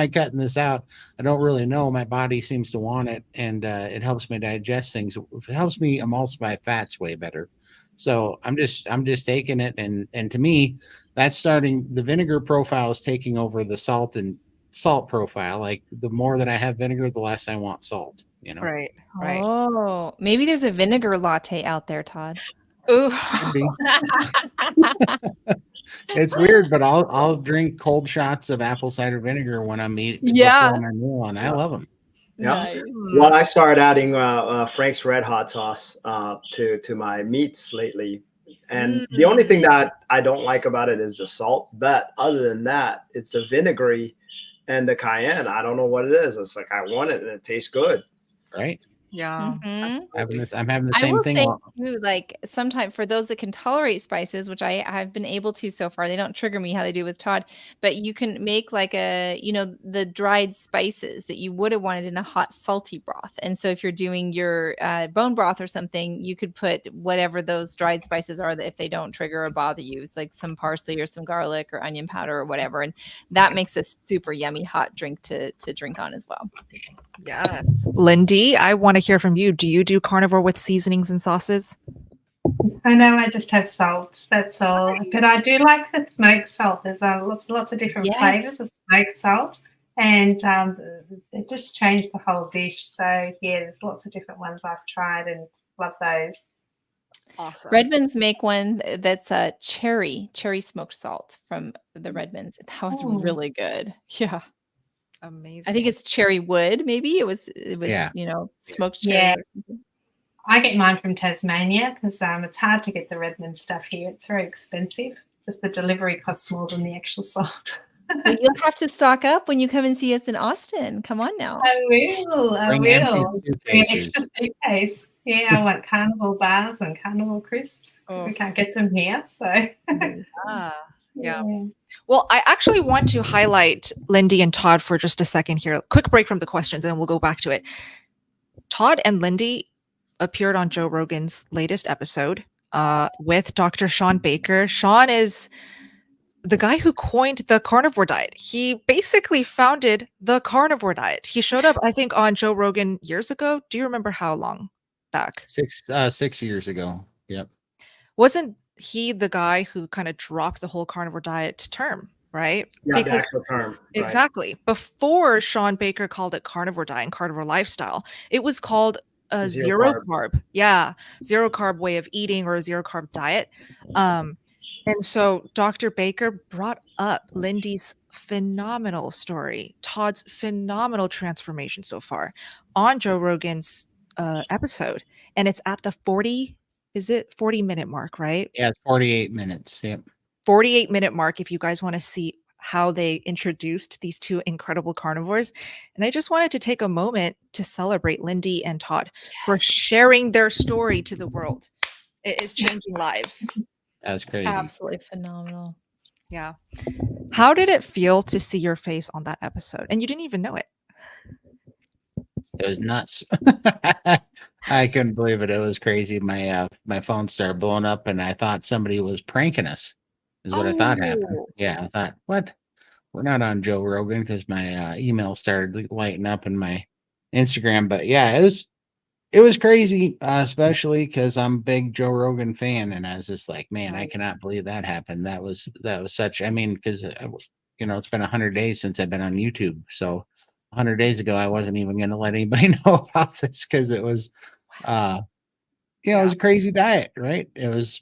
cutting this out? I don't really know. My body seems to want it, and it helps me digest things. It helps me emulsify fats way better. So I'm just taking it, and to me, that's starting. The vinegar profile is taking over the salt profile. Like the more that I have vinegar, the less I want salt. Right. Right. Oh, maybe there's a vinegar latte out there, Todd. Ooh. Could be. It's weird, but I'll drink cold shots of apple cider vinegar when I'm eating Yeah. before my meal, and I love them. Yep. Nice. Well, I started adding Frank's Red Hot sauce to my meats lately, and the only thing that I don't like about it is the salt. But other than that, it's the vinegary and the cayenne. I don't know what it is. It's like I want it, and it tastes good. Right? Yeah. Mhm. I'm having the I same will thing. say too, like sometimes for those that can tolerate spices, which I've been able to so far, they don't trigger me how they do with Todd, but you can make like the dried spices that you would have wanted in a hot salty broth. And so if you're doing your bone broth or something, you could put whatever those dried spices are that if they don't trigger or bother you, it's like some parsley or some garlic or onion powder or whatever. And that makes a super yummy hot drink to drink on as well. Yes. Lindy, I want to hear from you. Do you do carnivore with seasonings and sauces? I know I just have salt, that's all. But I do like the smoked salt. There's lots of different Yes. flavors of smoked salt, and it just changed the whole dish. So yeah, there's lots of different ones I've tried and love those. Awesome. Redmonds make one that's a cherry smoked salt from the Redmonds. That was Oh. really good. Yeah. Amazing. I think it's cherry wood, maybe. It was Yeah. smoked cherry. Yeah. Or something. I get mine from Tasmania because it's hard to get the Redmond stuff here. It's very expensive. Just the delivery costs more than the actual salt. But you'll have to stock up when you come and see us in Austin. Come on now. I will. Bring empty Bring an suitcases. extra suitcase. Yeah, I want carnivore bars and carnivore crisps because we can't get them here. So Yeah. Yeah. Well, I actually want to highlight Lindy and Todd for just a second here. Quick break from the questions and we'll go back to it. Todd and Lindy appeared on Joe Rogan's latest episode with Dr. Sean Baker. Sean is the guy who coined the carnivore diet. He basically founded the carnivore diet. He showed up, I think, on Joe Rogan years ago. Do you remember how long back? 6 years ago. Yep. Wasn't he the guy who kind of dropped the whole carnivore diet term, right? Yeah, the actual term. Right. Exactly. Before Sean Baker called it carnivore diet and carnivore lifestyle, it was called a zero carb. Yeah, zero carb way of eating or a zero carb diet. And so Dr. Baker brought up Lindy's phenomenal story, Todd's phenomenal transformation so far on Joe Rogan's episode. And it's at the 40-minute mark, right? Yeah, it's 48 minutes. Yep. 48-minute mark if you guys want to see how they introduced these two incredible carnivores. And I just wanted to take a moment to celebrate Lindy and Todd for sharing their story to the world. It is changing lives. That was crazy. Absolutely phenomenal. Yeah. How did it feel to see your face on that episode? And you didn't even know it. It was nuts. I couldn't believe it. It was crazy. My phone started blowing up, and I thought somebody was pranking us. Is what I thought happened. Yeah, I thought, what? We're not on Joe Rogan because my email started lighting up in my Instagram. But yeah, it was crazy, especially because I'm a big Joe Rogan fan, and I was just like, man, I cannot believe that happened. That was such. I mean, because it's been 100 days since I've been on YouTube, so 100 days ago I wasn't even going to let anybody know about this because it was, it was a crazy diet, right? It was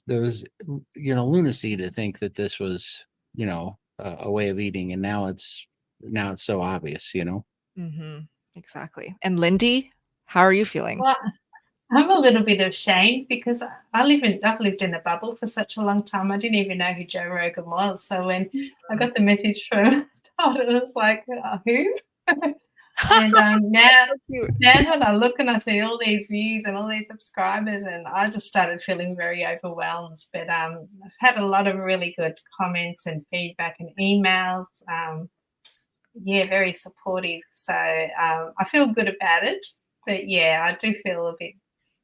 lunacy to think that this was a way of eating, and now it's so obvious, Mm-hmm. Exactly. And Lindy, how are you feeling? Well, I'm a little bit ashamed because I've lived in a bubble for such a long time. I didn't even know who Joe Rogan was. So when I got the message from Todd, it was like, who? And now Cute. that I look and I see all these views and all these subscribers, and I just started feeling very overwhelmed. But I've had a lot of really good comments and feedback and emails. Yeah, very supportive. So I feel good about it. But yeah, I do feel a bit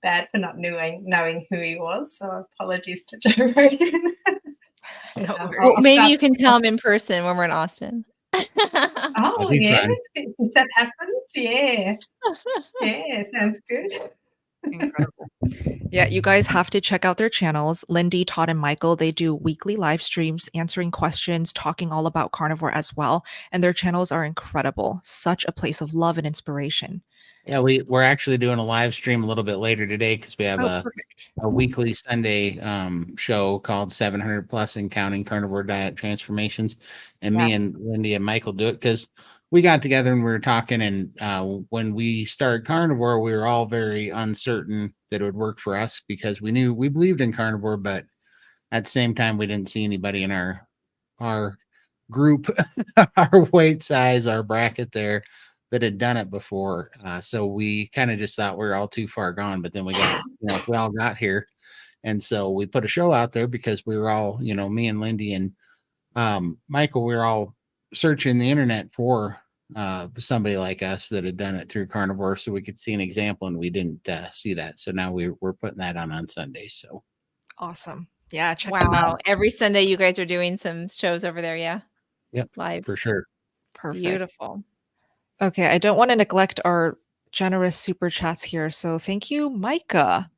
bad for not knowing who he was. So apologies to Joe Rogan. No I'll worries. Maybe start- you can tell him in person when we're in Austin. Oh be yeah, fun. if that happens, yeah, yeah, sounds good. Incredible. Yeah, you guys have to check out their channels. Lindy, Todd, and Michael, they do weekly live streams answering questions, talking all about carnivore as well. And their channels are incredible. Such a place of love and inspiration. Yeah, we're actually doing a live stream a little bit later today because we have Oh, perfect. a weekly Sunday show called 700 Plus and Counting Carnivore Diet Transformations. And me and Lindy and Michael do it because we got together and we were talking. And when we started carnivore, we were all very uncertain that it would work for us because we believed in carnivore, but at the same time, we didn't see anybody in our group, our weight size, our bracket there that had done it before. So we kind of just thought we were all too far gone. But then we got, we all got here. And so we put a show out there because we were all, me and Lindy and Michael, we were all searching the internet for somebody like us that had done it through carnivore so we could see an example, and we didn't see that. So now we're putting that on Sunday. So Awesome. Yeah, check them Wow. out. Every Sunday you guys are doing some shows over there, yeah? Yep, Live. for sure. Perfect. Beautiful. Okay, I don't want to neglect our generous super chats here. So thank you, Micah.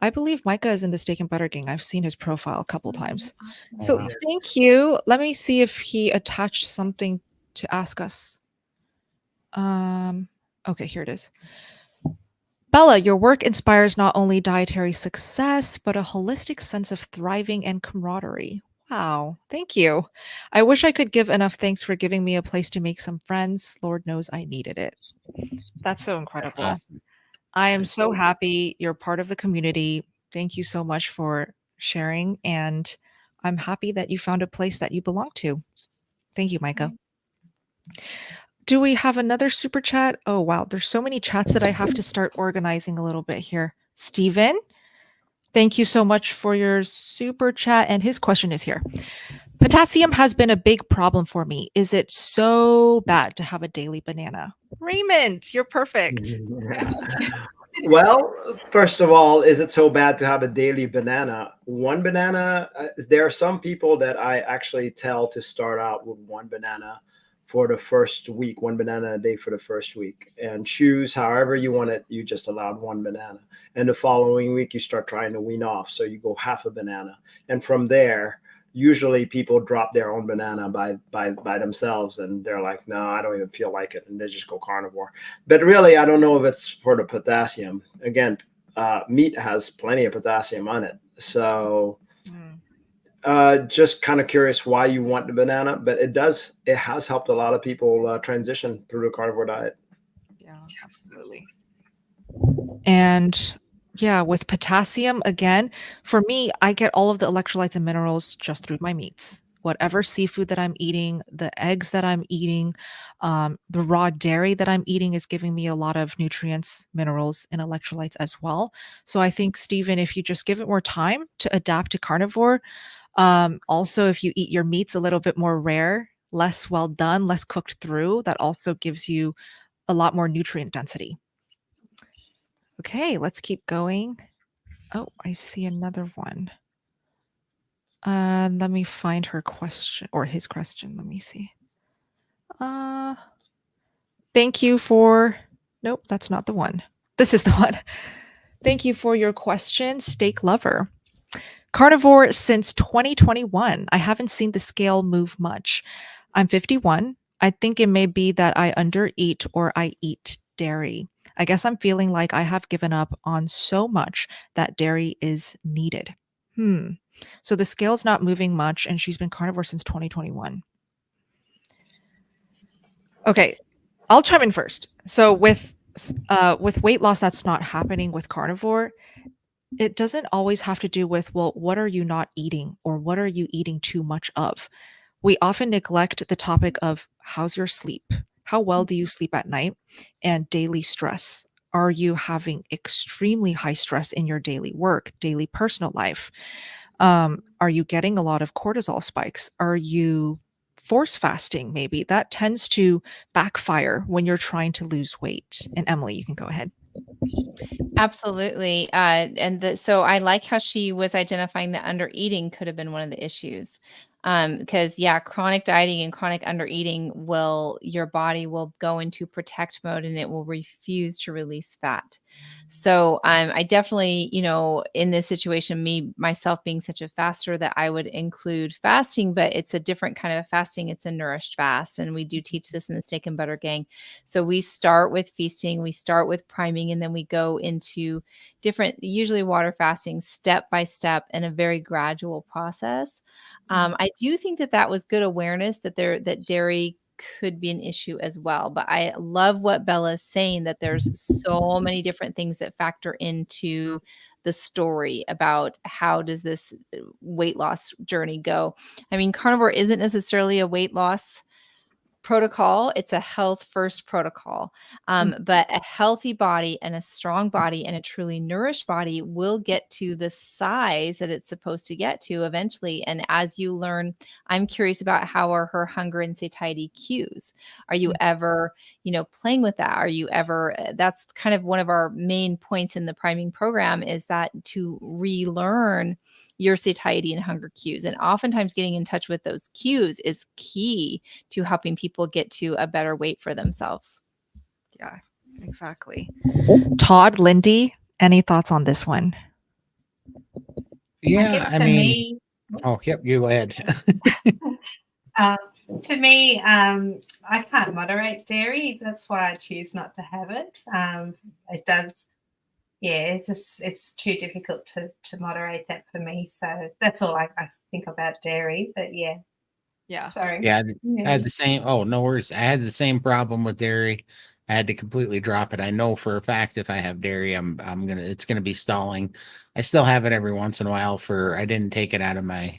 I believe Micah is in the Steak and Butter Gang. I've seen his profile a couple times. So wow. thank you. Let me see if he attached something to ask us. Okay, here it is. Bella, your work inspires not only dietary success, but a holistic sense of thriving and camaraderie. Wow, thank you. I wish I could give enough thanks for giving me a place to make some friends. Lord knows I needed it. That's so That's incredible. awesome. I am That's so cool. happy you're part of the community. Thank you so much for sharing. And I'm happy that you found a place that you belong to. Thank you, Micah. Do we have another super chat? Oh, wow. There's so many chats that I have to start organizing a little bit here. Steven, thank you so much for your super chat. And his question is here. Potassium has been a big problem for me. Is it so bad to have a daily banana? Raymond, you're perfect. Well, first of all, is it so bad to have a daily banana? One banana, there are some people that I actually tell to start out with one banana for the first week, one banana a day for the first week, and choose however you want it. You just allowed one banana. And the following week, you start trying to wean off. So you go half a banana. And from there, usually people drop their own banana by themselves, and they're like, no, I don't even feel like it, and they just go carnivore. But really, I don't know if it's for the potassium. Again, meat has plenty of potassium on it, so just kind of curious why you want the banana. But it has helped a lot of people transition through the carnivore diet. Yeah, absolutely. And yeah, with potassium, again, for me, I get all of the electrolytes and minerals just through my meats. Whatever seafood that I'm eating, the eggs that I'm eating, the raw dairy that I'm eating is giving me a lot of nutrients, minerals, and electrolytes as well. So I think, Stephen, if you just give it more time to adapt to carnivore, also if you eat your meats a little bit more rare, less well done, less cooked through, that also gives you a lot more nutrient density. Okay, let's keep going. Oh, I see another one. Let me find her question or his question. Let me see. Thank you for, nope, that's not the one. This is the one. Thank you for your question, Steak Lover. Carnivore since 2021. I haven't seen the scale move much. I'm 51. I think it may be that I undereat or I eat dairy. I guess I'm feeling like I have given up on so much that dairy is needed. So the scale's not moving much, and she's been carnivore since 2021. Okay, I'll chime in first. So with weight loss that's not happening with carnivore, it doesn't always have to do with, well, what are you not eating or what are you eating too much of? We often neglect the topic of how's your sleep? How well do you sleep at night? And daily stress. Are you having extremely high stress in your daily work, daily personal life? Are you getting a lot of cortisol spikes? Are you force fasting? Maybe that tends to backfire when you're trying to lose weight. And Emily, you can go ahead. Absolutely. So I like how she was identifying that under eating could have been one of the issues. Because yeah, chronic dieting and chronic under eating your body will go into protect mode and it will refuse to release fat. So I definitely, in this situation, myself being such a faster, that I would include fasting, but it's a different kind of a fasting. It's a nourished fast. And we do teach this in the Steak and Butter Gang. So we start with feasting, we start with priming, and then we go into different, usually water fasting, step by step, in a very gradual process. I do think that was good awareness that dairy could be an issue as well. But I love what Bella is saying, that there's so many different things that factor into the story about how does this weight loss journey go. I mean, carnivore isn't necessarily a weight loss protocol. It's a health first protocol. But a healthy body and a strong body and a truly nourished body will get to the size that it's supposed to get to eventually. And as you learn, I'm curious about how are her hunger and satiety cues. Are you ever, playing with that? Are you ever, that's kind of one of our main points in the priming program, is that to relearn your satiety and hunger cues. And oftentimes getting in touch with those cues is key to helping people get to a better weight for themselves. Yeah, exactly. Todd, Lindy, any thoughts on this one? Yeah, I mean, oh, yep, you go ahead. For me, I can't moderate dairy. That's why I choose not to have it. It does, it's too difficult to moderate that for me. So that's all I think about dairy. But Yeah. sorry. Yeah, I had the same. Oh, no worries. I had the same problem with dairy. I had to completely drop it. I know for a fact if I have dairy, it's gonna be stalling. I still have it every once in a while I didn't take it out of my,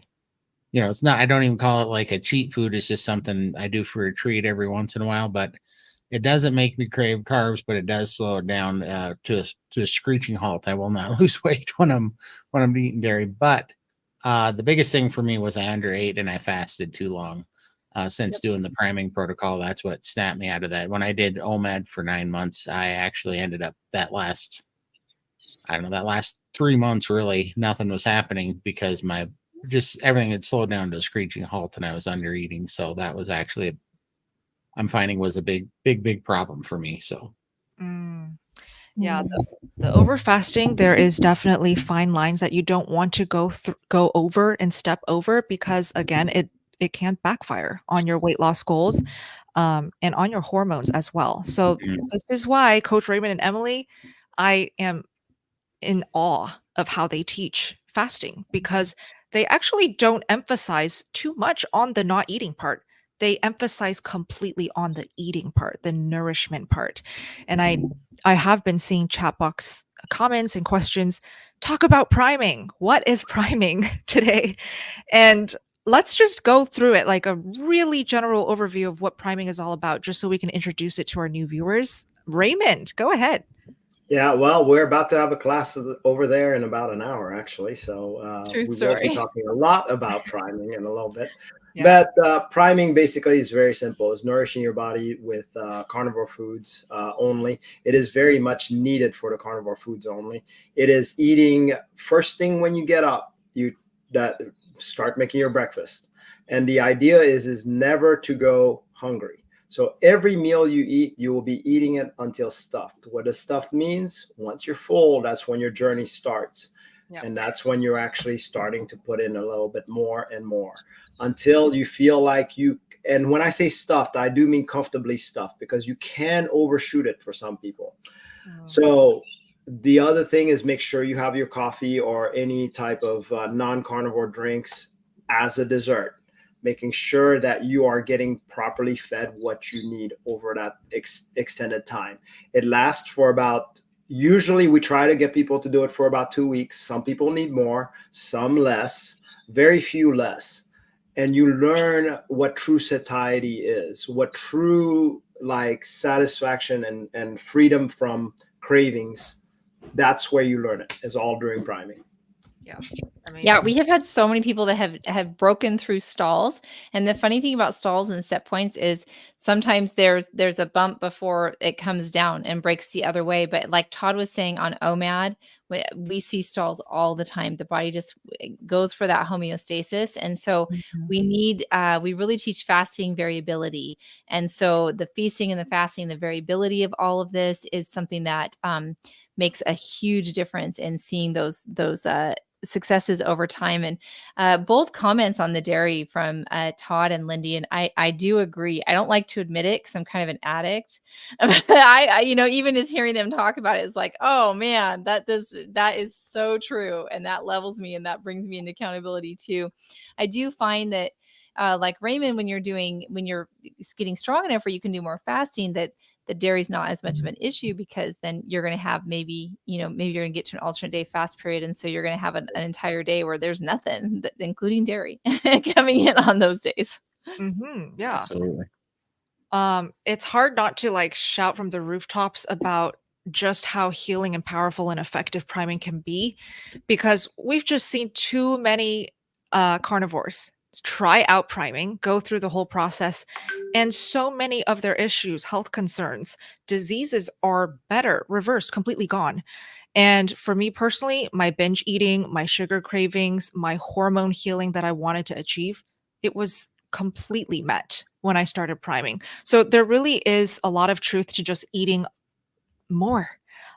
it's not, I don't even call it like a cheat food. It's just something I do for a treat every once in a while, but it doesn't make me crave carbs, but it does slow it down to a screeching halt. I will not lose weight when I'm eating dairy. But the biggest thing for me was I underate and I fasted too long. Since doing the priming protocol, that's what snapped me out of that. When I did OMAD for 9 months, I actually ended up that last 3 months, really nothing was happening because everything had slowed down to a screeching halt and I was under eating. So that was actually I'm finding was a big problem for me. So, yeah, the over fasting, there is definitely fine lines that you don't want to go over and step over, because again, it can backfire on your weight loss goals, and on your hormones as well. So this is why Coach Raymond and Emily, I am in awe of how they teach fasting, because they actually don't emphasize too much on the not eating part. They emphasize completely on the eating part, the nourishment part. And I have been seeing chat box comments and questions talk about priming. What is priming today? And let's just go through it, like a really general overview of what priming is all about, just so we can introduce it to our new viewers. Raymond, go ahead. Yeah, well, we're about to have a class over there in about an hour, actually. So True we will story. be talking a lot about priming in a little bit. Yeah. But priming basically is very simple. It's nourishing your body with carnivore foods only. It is very much needed for the carnivore foods only. It is eating first thing when you get up. You start making your breakfast, and the idea is never to go hungry. So every meal you eat, you will be eating it until stuffed. What does stuffed means? Once you're full, that's when your journey starts. Yeah. And that's when you're actually starting to put in a little bit more and more until you feel like you, and when I say stuffed, I do mean comfortably stuffed, because you can overshoot it for some people. So the other thing is make sure you have your coffee or any type of non-carnivore drinks as a dessert, making sure that you are getting properly fed what you need over that extended time. It lasts for usually we try to get people to do it for about 2 weeks. Some people need more, some less, very few less. and you learn what true satiety is, what true like satisfaction and freedom from cravings. That's where you learn it, is all during priming. Yeah. Yeah, Amazing. we have had so many people that have broken through stalls. And the funny thing about stalls and set points is sometimes there's a bump before it comes down and breaks the other way. But like Todd was saying on OMAD, we see stalls all the time. The body just goes for that homeostasis. And so we really teach fasting variability. And so the feasting and the fasting, the variability of all of this is something that makes a huge difference in seeing those successes over time. And bold comments on the dairy from Todd and Lindy. And I do agree. I don't like to admit it because I'm kind of an addict. I even just hearing them talk about it is like, oh man, that is so true. And that levels me and that brings me into accountability too. I do find that like Raymond, when you're getting strong enough where you can do more fasting, that the dairy's not as much of an issue, because then you're going to have maybe you're going to get to an alternate day fast period. And so you're going to have an entire day where there's nothing, including dairy, coming in on those days. Yeah. Absolutely. It's hard not to like shout from the rooftops about just how healing and powerful and effective priming can be, because we've just seen too many carnivores try out priming, go through the whole process, and so many of their issues, health concerns, diseases are better, reversed, completely gone. And for me personally, my binge eating, my sugar cravings, my hormone healing that I wanted to achieve, it was completely met when I started priming. So there really is a lot of truth to just eating more,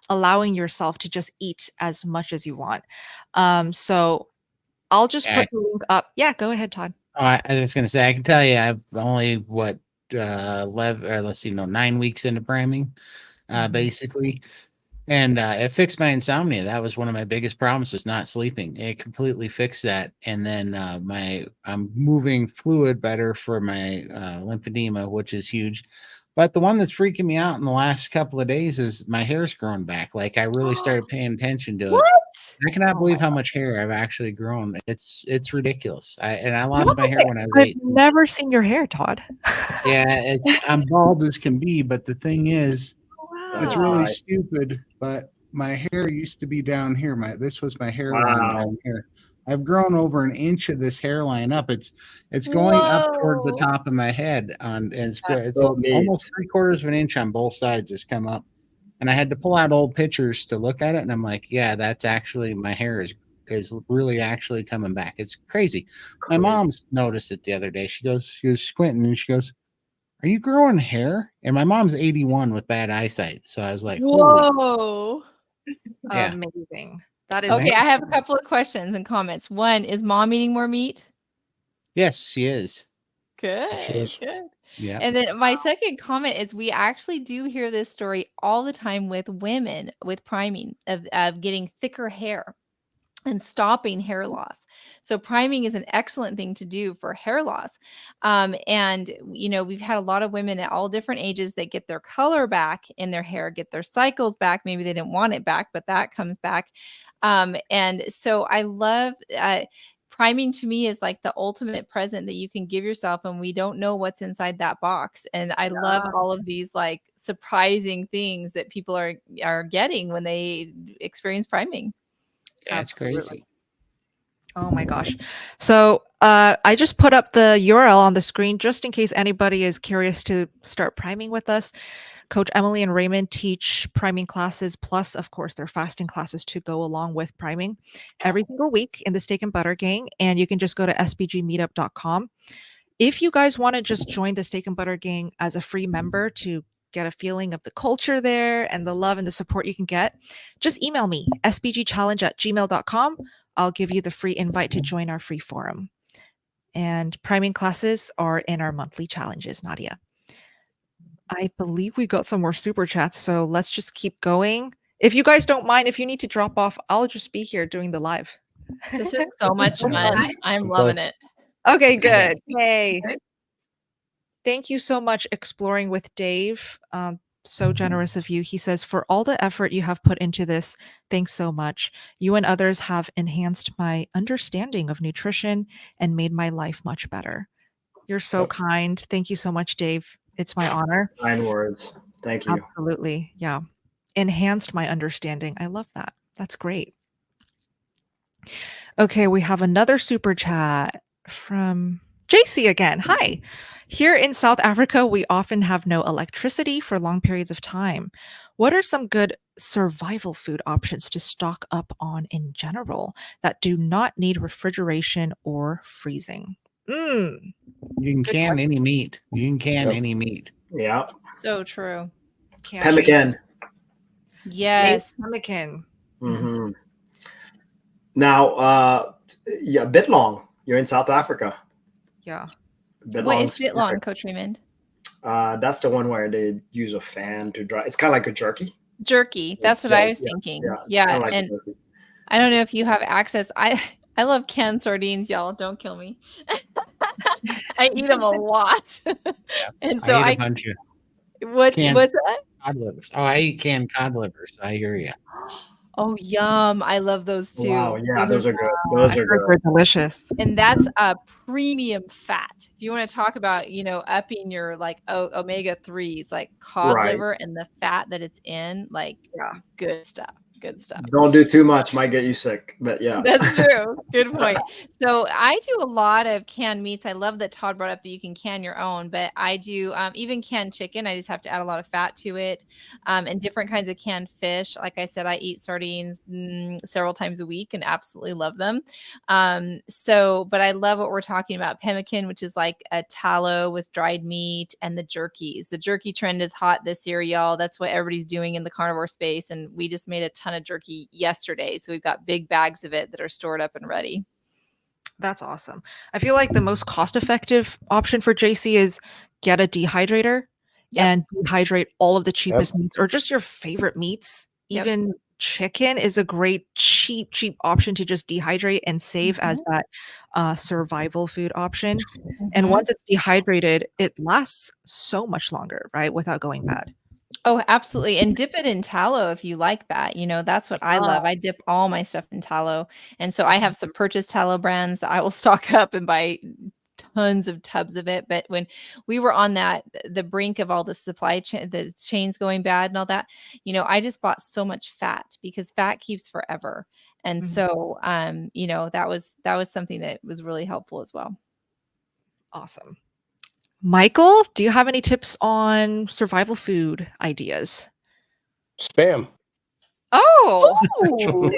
allowing yourself to just eat as much as you want. So I'll just put the link up. Yeah, go ahead, Todd. I was just gonna say, I can tell you, I've only 9 weeks into priming, basically, and it fixed my insomnia. That was one of my biggest problems, was not sleeping. It completely fixed that, and then I'm moving fluid better for my lymphedema, which is huge. But the one that's freaking me out in the last couple of days is my hair's growing back. Like, I really started paying attention to it. I cannot believe how much hair I've actually grown. It's ridiculous. I lost my hair when I was I've 8. never seen your hair, Todd. Yeah, I'm bald as can be, but the thing is, it's really Right. stupid. But my hair used to be down here. This was my hairline down here. I've grown over an inch of this hairline up. It's going up toward the top of my head, and it's so neat. almost 3/4 of an inch on both sides has come up. And I had to pull out old pictures to look at it, and I'm like, yeah, that's actually, my hair is really actually coming back. It's crazy. My mom's noticed it the other day. She was squinting and she goes, "Are you growing hair?" And my mom's 81 with bad eyesight, so I was like, "Holy!" Whoa. Yeah. Amazing. That is Okay, I have a couple of questions and comments. One, is mom eating more meat? Yes, she is. Good. She is. Good. Yeah. And then my second comment is, we actually do hear this story all the time with women with priming of getting thicker hair and stopping hair loss. So priming is an excellent thing to do for hair loss. And we've had a lot of women at all different ages that get their color back in their hair, get their cycles back. Maybe they didn't want it back, but that comes back. And so I love priming. To me, is like the ultimate present that you can give yourself, and we don't know what's inside that box. And I love all of these like surprising things that people are getting when they experience priming. Yeah, it's crazy. Oh my gosh. So I just put up the URL on the screen just in case anybody is curious to start priming with us. Coach Emily and Raymond teach priming classes, plus, of course, their fasting classes to go along with priming every single week in the Steak and Butter Gang. And you can just go to sbgmeetup.com. If you guys want to just join the Steak and Butter Gang as a free member to get a feeling of the culture there and the love and the support you can get, just email me, sbgchallenge@gmail.com. I'll give you the free invite to join our free forum. And priming classes are in our monthly challenges, Nadia. I believe we got some more super chats, so let's just keep going. If you guys don't mind, if you need to drop off, I'll just be here doing the live. This is so much fun. I'm loving it. Okay, good. Yay. Thank you so much, Exploring with Dave. So generous of you. He says, for all the effort you have put into this, thanks so much. You and others have enhanced my understanding of nutrition and made my life much better. You're so Yep. kind. Thank you so much, Dave. It's my honor. Kind words. Thank you. Absolutely. Yeah. Enhanced my understanding. I love that. That's great. Okay, we have another super chat from JC again. Hi. Here in South Africa, we often have no electricity for long periods of time. What are some good survival food options to stock up on in general that do not need refrigeration or freezing? You can Good can question. any meat. You can can Yep. any meat. Yeah. So true. Pemmican. Yes. Pemmican. Hmm. Now, yeah, Bitlong. You're in South Africa. Yeah. What is Bitlong's Bitlong, perfect. Coach Raymond? That's the one where they use a fan to dry. It's kind of like a jerky. Jerky. That's what I was Yeah, thinking. yeah, Yeah. kinda like a And jerky. I don't know if you have access. I love canned sardines, y'all. Don't kill me. I eat them a lot. And so I ate a bunch of what's canned that? cod livers. Oh, I eat canned cod livers. I hear you. Oh, yum. I love those too. Wow, yeah, those are good. Those are They're good. delicious. And that's a premium fat. If you want to talk about, upping your like omega-3s, like cod Right. liver and the fat that it's in, like Yeah. good stuff. Good stuff. Don't do too much; might get you sick. But yeah, That's true. Good point. So I do a lot of canned meats. I love that Todd brought up that you can can your own, but I do even canned chicken. I just have to add a lot of fat to it, and different kinds of canned fish. Like I said, I eat sardines several times a week and absolutely love them. But I love what we're talking about. Pemmican, which is like a tallow with dried meat, and the jerkies. The jerky trend is hot this year, y'all. That's what everybody's doing in the carnivore space, and we just made a ton of jerky yesterday. So we've got big bags of it that are stored up and ready. That's awesome. I feel like the most cost-effective option for JC is get a dehydrator and dehydrate all of the cheapest meats or just your favorite meats. Yep. Even chicken is a great cheap option to just dehydrate and save as that survival food option. And once it's dehydrated, it lasts so much longer, right? Without going bad. Oh, absolutely. And dip it in tallow if you like that. That's what I love. I dip all my stuff in tallow. And so I have some purchased tallow brands that I will stock up and buy tons of tubs of it. But when we were on the brink of all the supply chain, the chains going bad and all that, I just bought so much fat because fat keeps forever. And so, that was something that was really helpful as well. Awesome. Michael, do you have any tips on survival food ideas? Spam. Oh,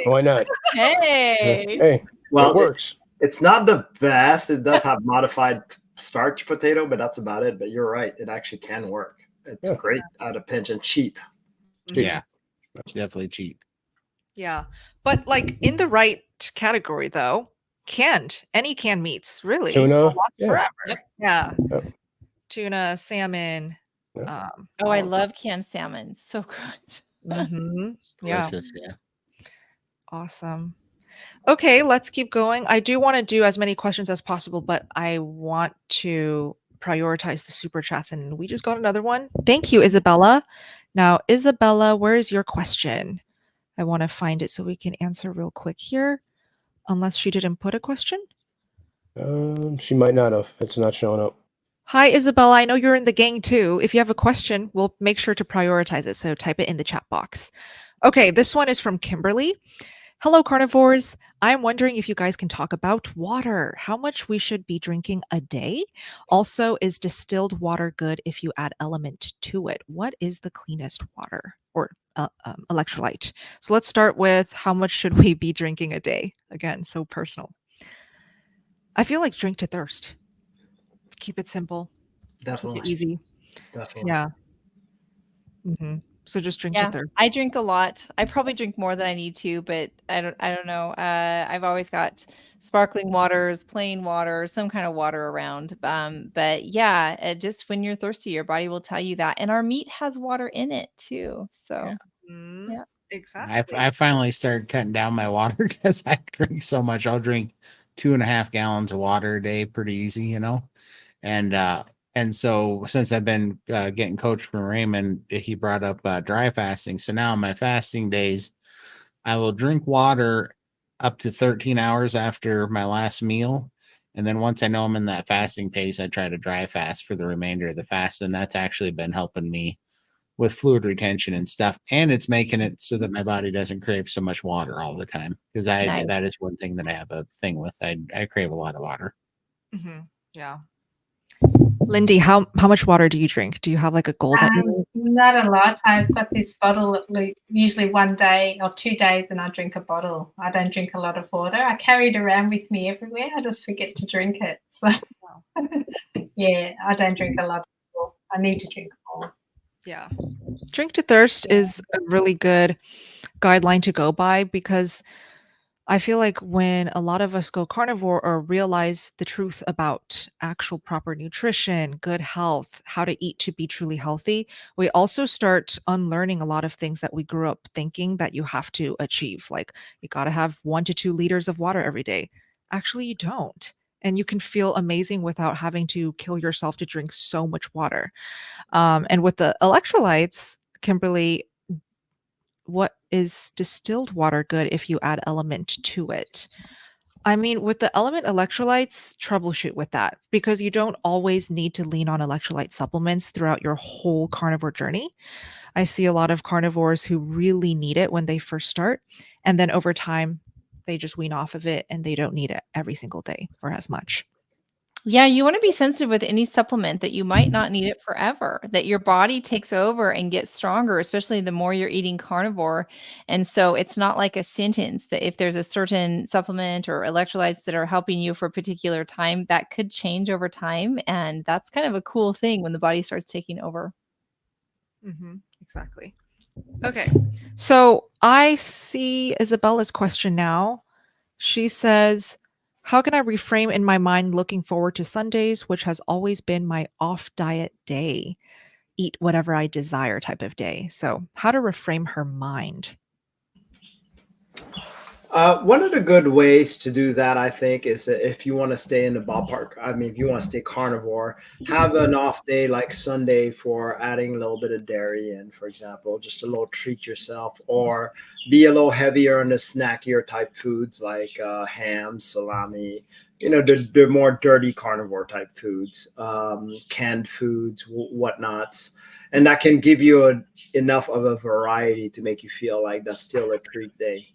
Why not? Hey. well, it works. It's not the best. It does have modified starch potato, but that's about it. But you're right; it actually can work. It's great at a pinch and cheap. Yeah, definitely cheap. Yeah, but like in the right category though, any canned meats really Tuna, will last forever. Yeah. Yep. Tuna, salmon. I love canned salmon. So good. It's delicious. Yeah. Awesome. Okay, let's keep going. I do want to do as many questions as possible, but I want to prioritize the super chats, and we just got another one. Thank you, Isabella. Now, Isabella, where is your question? I want to find it so we can answer real quick here, unless she didn't put a question. She might not have. It's not showing up. Hi, Isabella. I know you're in the gang too. If you have a question, we'll make sure to prioritize it. So type it in the chat box. Okay, this one is from Kimberly. Hello, carnivores. I'm wondering if you guys can talk about water, how much we should be drinking a day. Also, is distilled water good if you add element to it? What is the cleanest water or electrolyte? So let's start with how much should we be drinking a day? Again, so personal. I feel like drink to thirst. Keep it simple. Definitely. Keep it easy. Definitely. Yeah. So just drink to thirst. I drink a lot. I probably drink more than I need to, but I don't know. I've always got sparkling waters, plain water, some kind of water around. But yeah, just when you're thirsty, your body will tell you that. And our meat has water in it too. So yeah. Exactly. I finally started cutting down my water because I drink so much. I'll drink 2.5 gallons of water a day, pretty easy, And And so since I've been getting coached from Raymond, he brought up dry fasting. So now on my fasting days, I will drink water up to 13 hours after my last meal. And then once I know I'm in that fasting pace, I try to dry fast for the remainder of the fast. And that's actually been helping me with fluid retention and stuff. And it's making it so that my body doesn't crave so much water all the time. Because Nice. that is one thing that I have a thing with. I crave a lot of water. Mm-hmm. Yeah. Lindy, how much water do you drink? Do you have like a goal that you Not a lot. I've got this bottle usually 1 day or 2 days, and I drink a bottle. I don't drink a lot of water. I carry it around with me everywhere. I just forget to drink it. So, yeah, I don't drink a lot. I need to drink more. Yeah. Drink to thirst is a really good guideline to go by because I feel like when a lot of us go carnivore or realize the truth about actual proper nutrition, good health, how to eat to be truly healthy, we also start unlearning a lot of things that we grew up thinking that you have to achieve. Like you got to have 1 to 2 liters of water every day. Actually, you don't. And you can feel amazing without having to kill yourself to drink so much water. And with the electrolytes, Kimberly, what is distilled water good if you add element to it? I mean, with the element electrolytes, troubleshoot with that because you don't always need to lean on electrolyte supplements throughout your whole carnivore journey. I see a lot of carnivores who really need it when they first start, and then over time, they just wean off of it and they don't need it every single day or as much. Yeah, you want to be sensitive with any supplement that you might not need it forever, that your body takes over and gets stronger, especially the more you're eating carnivore. And so it's not like a sentence that if there's a certain supplement or electrolytes that are helping you for a particular time, that could change over time. And that's kind of a cool thing when the body starts taking over. Exactly. Okay. So I see Isabella's question now. She says, how can I reframe in my mind looking forward to Sundays, which has always been my off diet day, eat whatever I desire type of day? So, how to reframe her mind. One of the good ways to do that, I think, is that if you want to stay in the ballpark. I mean, if you want to stay carnivore, have an off day like Sunday for adding a little bit of dairy in, for example, just a little treat yourself, or be a little heavier on the snackier type foods like ham, salami, the more dirty carnivore type foods, canned foods, whatnots. And that can give you enough of a variety to make you feel like that's still a treat day.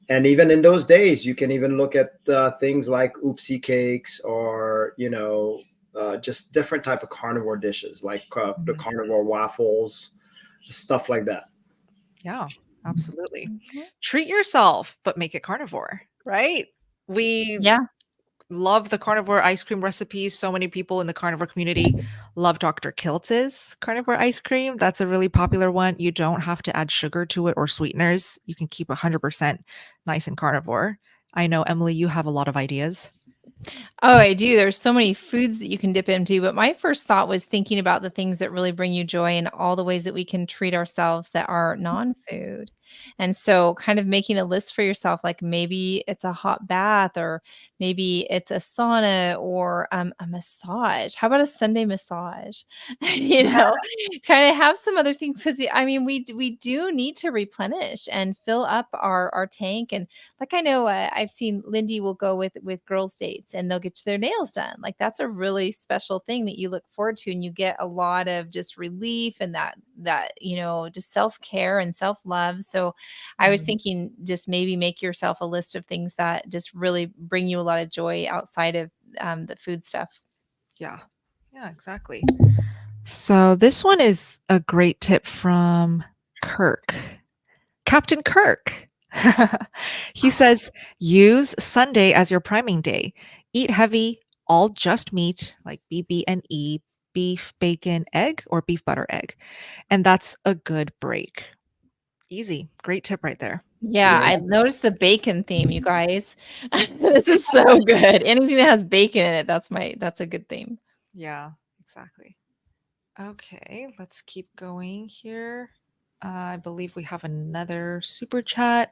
And even in those days, you can even look at things like oopsie cakes or, just different type of carnivore dishes like the carnivore waffles, stuff like that. Yeah, absolutely. Treat yourself, but make it carnivore, right? We love the carnivore ice cream recipes. So many people in the carnivore community love Dr. Kiltz's carnivore ice cream. That's a really popular one. You don't have to add sugar to it or sweeteners. You can keep 100% nice and carnivore. I know, Emily, you have a lot of ideas. Oh, I do. There's so many foods that you can dip into, but my first thought was thinking about the things that really bring you joy and all the ways that we can treat ourselves that are non-food. And so kind of making a list for yourself, like maybe it's a hot bath or maybe it's a sauna or a massage. How about a Sunday massage? Kind of have some other things because I mean, we do need to replenish and fill up our tank. And like I know I've seen Lindy will go with girls' dates and they'll get their nails done. Like that's a really special thing that you look forward to, and you get a lot of just relief and that just self-care and self-love. So I was thinking just maybe make yourself a list of things that just really bring you a lot of joy outside of the food stuff. Yeah, exactly. So this one is a great tip from Kirk. Captain Kirk. He says, use Sunday as your priming day. Eat heavy, all just meat like BB&E, beef, bacon, egg, or beef, butter, egg. And that's a good break. Easy. Great tip right there. Yeah, I noticed the bacon theme, you guys. This is so good. Anything that has bacon in it, that's a good theme. Yeah, exactly. Okay, let's keep going here. I believe we have another super chat.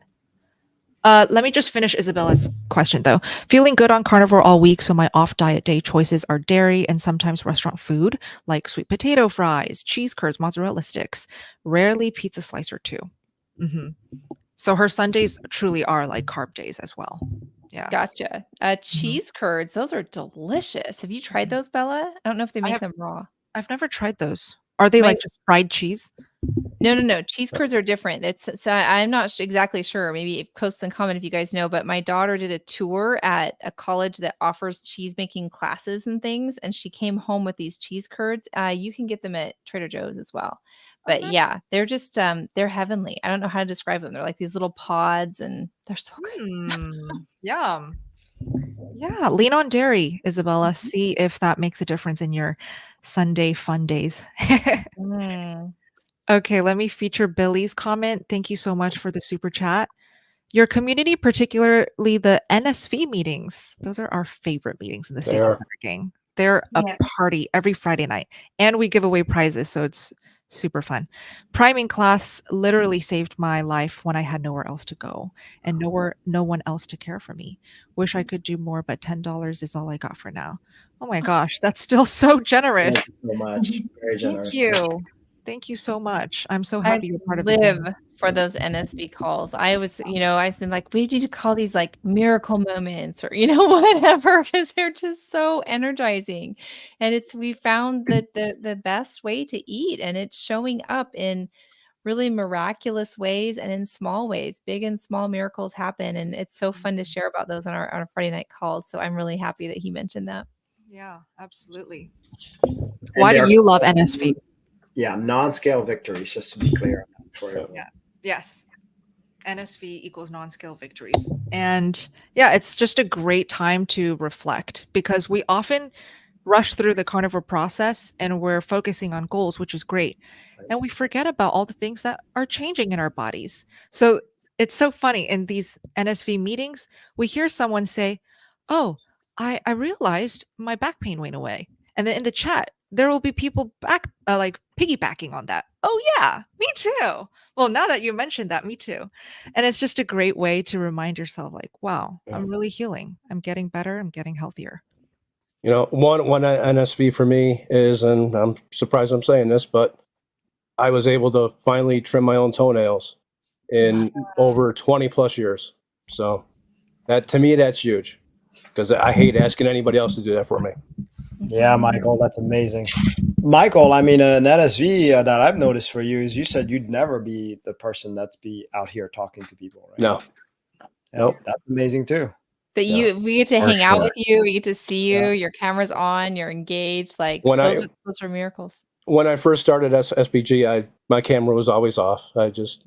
Let me just finish Isabella's question though. Feeling good on carnivore all week, so my off diet day choices are dairy and sometimes restaurant food like sweet potato fries, cheese curds, mozzarella sticks, rarely pizza slice or two. hmm So her Sundays truly are like carb days as well. Yeah. Gotcha. Cheese curds, those are delicious. Have you tried those, Bella? I don't know if they I make have them raw. I've never tried those. Are they My like just fried cheese? No. Cheese curds are different. I'm not exactly sure. Maybe post and comment if you guys know. But my daughter did a tour at a college that offers cheese making classes and things, and she came home with these cheese curds. You can get them at Trader Joe's as well. But nice. yeah, they're just they're heavenly. I don't know how to describe them. They're like these little pods, and they're so good. Yum. Yeah, lean on dairy, Isabella. Mhm. See if that makes a difference in your Sunday fun days. Mm. Okay, let me feature Billy's comment. Thank you so much for the super chat. Your community, particularly the NSV meetings, those are our favorite meetings in the They State are. Gang. They're a Yeah. party every Friday night, and we give away prizes, so it's super fun. Priming class literally saved my life when I had nowhere else to go and no one else to care for me. Wish I could do more, but $10 is all I got for now. Oh my gosh, that's still so generous. Thank you so much. Very generous. Thank you. Thank you so much. I'm so I happy you're part of the live family. for those NSB calls. I've been like, we need to call these like miracle moments or, whatever, because they're just so energizing. And we found that the best way to eat, and it's showing up in really miraculous ways and in small ways. Big and small miracles happen. And it's so fun to share about those on our Friday night calls. So I'm really happy that he mentioned that. Yeah, absolutely. And Why do they're- you love NSV? Yeah, non-scale victories, just to be clear for you. Yeah. Yes. NSV equals non-scale victories. And yeah, it's just a great time to reflect because we often rush through the carnivore process and we're focusing on goals, which is great. And we forget about all the things that are changing in our bodies. So it's so funny in these NSV meetings, we hear someone say, "Oh, I realized my back pain went away." And then in the chat, there will be people back like piggybacking on that. Oh yeah, me too. Well, now that you mentioned that, me too. And it's just a great way to remind yourself, like, wow, I'm really healing. I'm getting better. I'm getting healthier. One NSV for me is, and I'm surprised I'm saying this, but I was able to finally trim my own toenails in over 20 plus years. So that, to me, that's huge because I hate asking anybody else to do that for me. Yeah, Michael, that's amazing. Michael, I mean, an NSV that I've noticed for you is you said you'd never be the person that's be out here talking to people, right? No. Yeah, Nope. that's amazing too. That Yeah, we get to for hang out sure. with you, we get to see you, Yeah. your camera's on, you're engaged. Like When those are miracles. When I first started SBG, my camera was always off. I just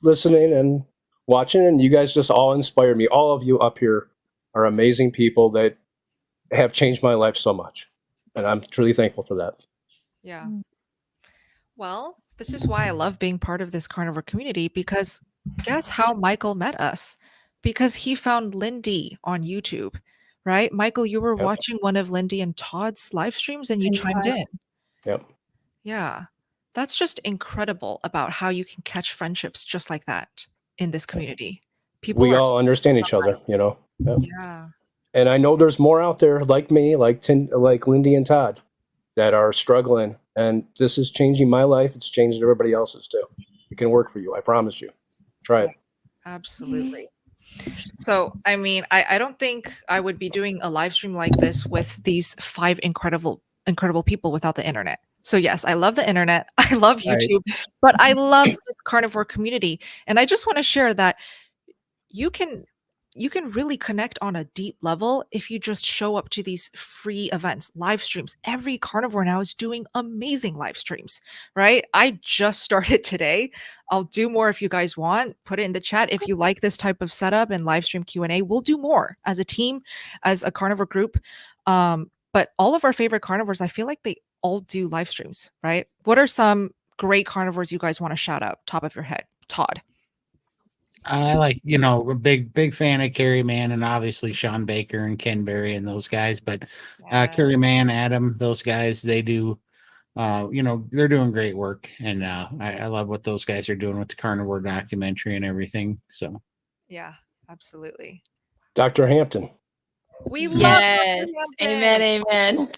listening and watching, and you guys just all inspired me. All of you up here are amazing people that have changed my life so much, and I'm truly thankful for that. Yeah. Well, this is why I love being part of this carnivore community because guess how Michael met us? Because he found Lindy on YouTube, right? Michael, you were Yep. watching one of Lindy and Todd's live streams and you And chimed Todd. in. Yep. Yeah. That's just incredible about how you can catch friendships just like that in this community. People We are all understand each other, Yep. yeah. And I know there's more out there like me, like Lindy and Todd, that are struggling. And this is changing my life. It's changing everybody else's too. It can work for you. I promise you. Try it. Absolutely. So, I mean, I don't think I would be doing a live stream like this with these 5 incredible people without the internet. So yes, I love the internet. I love Right. YouTube, but I love this carnivore community. And I just want to share that you can really connect on a deep level if you just show up to these free events, live streams. Every carnivore now is doing amazing live streams, right? I just started today. I'll do more if you guys want. Put it in the chat if you like this type of setup and live stream Q&A. We'll do more as a team, as a carnivore group. But all of our favorite carnivores, I feel like they all do live streams, right? What are some great carnivores you guys want to shout out? Top of your head, Todd. I like, a big fan of Kerry Man and obviously Sean Baker and Ken Berry and those guys. But Kerry Man, Adam, those guys, they do, they're doing great work. And I love what those guys are doing with the carnivore documentary and everything. So, Yeah, Absolutely. Dr. Hampton. We love Yes. Dr. Hampton. Amen. Amen.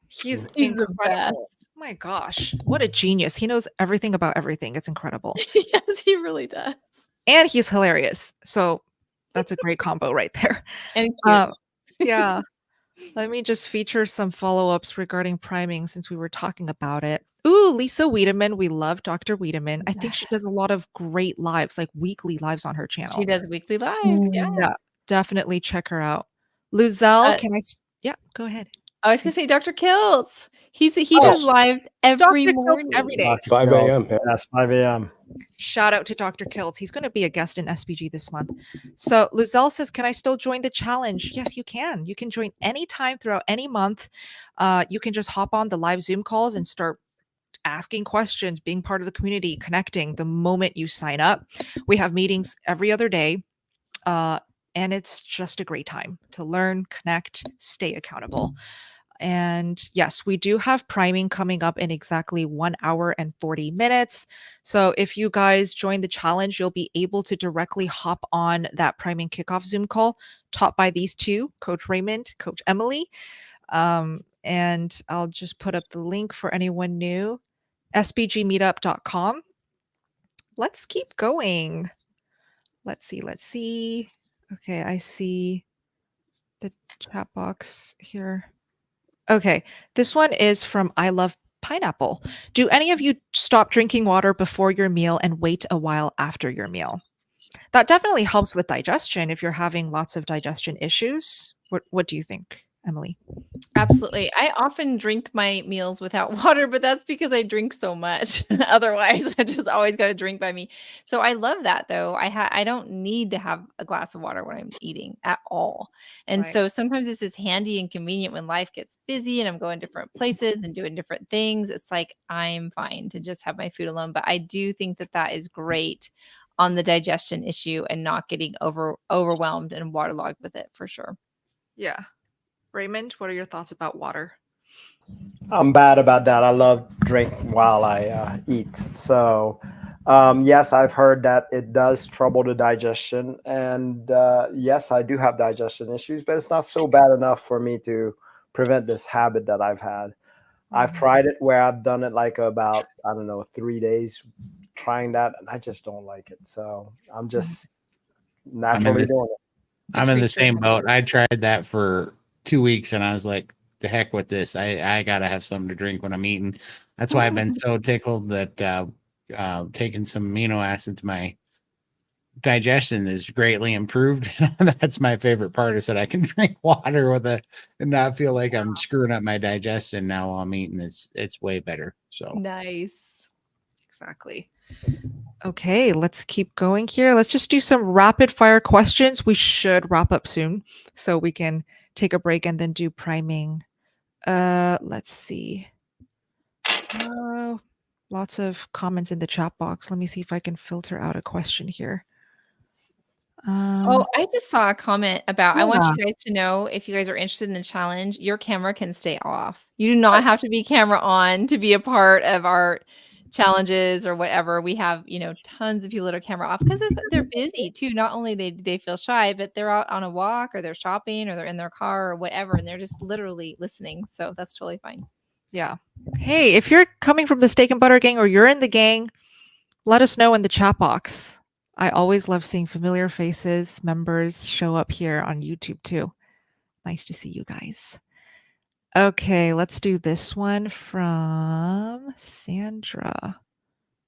He's He's the incredible. best. Oh my gosh, what a genius. He knows everything about everything. It's incredible. Yes, he really does. And he's hilarious. So that's a great combo right there. And he's cute. Yeah. Let me just feature some follow-ups regarding priming since we were talking about it. Ooh, Lisa Wiedemann. We love Dr. Wiedemann. I think she does a lot of great lives, like weekly lives on her channel. She does weekly lives. Yeah. Yeah, definitely check her out. Luzelle, Uh, yeah, go ahead. I was gonna say Dr. Kiltz. He Oh, does lives every Dr. Kiltz morning. every day. Dr. 5 Kiltz. a.m. Yeah. Yes, 5 a.m. Shout out to Dr. Kiltz. He's going to be a guest in SBG this month. So Luzelle says, can I still join the challenge? Yes, you can. You can join anytime throughout any month. You can just hop on the live Zoom calls and start asking questions, being part of the community, connecting the moment you sign up. We have meetings every other day. And it's just a great time to learn, connect, stay accountable. And yes, we do have priming coming up in exactly 1 hour and 40 minutes. So if you guys join the challenge, you'll be able to directly hop on that priming kickoff Zoom call taught by these two, Coach Raymond, Coach Emily. And I'll just put up the link for anyone new, sbgmeetup.com. Let's keep going. Let's see. Okay, I see the chat box here. Okay, this one is from I Love Pineapple. Do any of you stop drinking water before your meal and wait a while after your meal? That definitely helps with digestion if you're having lots of digestion issues. What do you think, Emily? Absolutely. I often drink my meals without water, but that's because I drink so much. Otherwise, I just always got to drink by me. So I love that though. I don't need to have a glass of water when I'm eating at all. And Right. so sometimes this is handy and convenient when life gets busy and I'm going different places and doing different things. It's like I'm fine to just have my food alone, but I do think that that is great on the digestion issue and not getting overwhelmed and waterlogged with it for sure. Yeah. Raymond, what are your thoughts about water? I'm bad about that. I love drink while I eat. So, yes, I've heard that it does trouble the digestion. And yes, I do have digestion issues, but it's not so bad enough for me to prevent this habit that I've had. I've tried it where I've done it like about, 3 days trying that, and I just don't like it. So I'm just naturally doing it. I'm in the same boat. I tried that for 2 weeks and I was like, the heck with this. I gotta have something to drink when I'm eating. That's why I've been so tickled that taking some amino acids, my digestion is greatly improved. That's my favorite part, is that I can drink water and not feel like I'm screwing up my digestion now while I'm eating. It's way better. So Nice. Exactly. Okay, let's keep going here. Let's just do some rapid fire questions. We should wrap up soon so we can take a break and then do priming. Let's see. Lots of comments in the chat box. Let me see if I can filter out a question here. I just saw a comment about, I want Yeah. you guys to know, if you guys are interested in the challenge, your camera can stay off. You do not have to be camera on to be a part of our challenges or whatever. We have, tons of people that are camera off because they're busy too. Not only they feel shy, but they're out on a walk or they're shopping or they're in their car or whatever, and they're just literally listening. So that's totally fine. Yeah. Hey, if you're coming from the Steak and Butter gang or you're in the gang, let us know in the chat box. I always love seeing familiar faces, members show up here on YouTube too. Nice to see you guys. Okay, let's do this one from Sandra.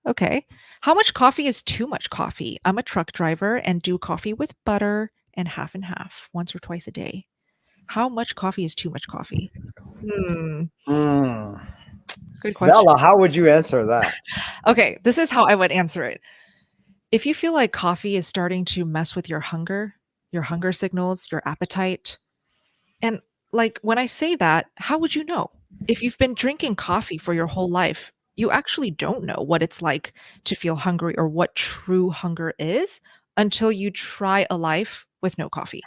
Okay. How much coffee is too much coffee? I'm a truck driver and do coffee with butter and half, once or twice a day. How much coffee is too much coffee? Good question. Bella, how would you answer that? Okay, this is how I would answer it. If you feel like coffee is starting to mess with your hunger signals, your appetite, and like when I say that, how would you know? If you've been drinking coffee for your whole life, you actually don't know what it's like to feel hungry or what true hunger is until you try a life with no coffee.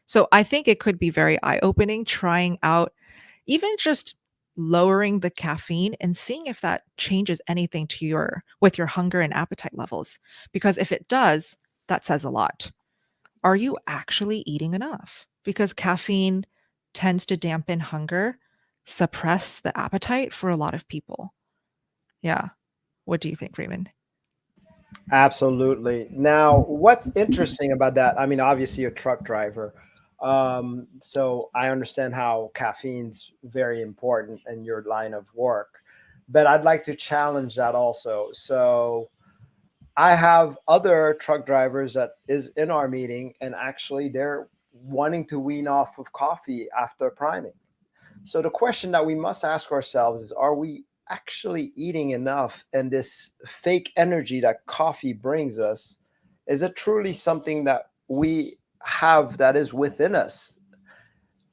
So I think it could be very eye-opening trying out even just lowering the caffeine and seeing if that changes anything with your hunger and appetite levels. Because if it does, that says a lot. are you actually eating enough? Because caffeine tends to dampen hunger, suppress the appetite for a lot of people. Yeah. What do you think, Raymond? Absolutely. Now, what's interesting about that? I mean, obviously, you're a truck driver. So I understand how caffeine's very important in your line of work, but I'd like to challenge that also. So I have other truck drivers that is in our meeting, and actually they're wanting to wean off of coffee after priming. So the question that we must ask ourselves is, are we actually eating enough? And this fake energy that coffee brings us, is it truly something that we have that is within us?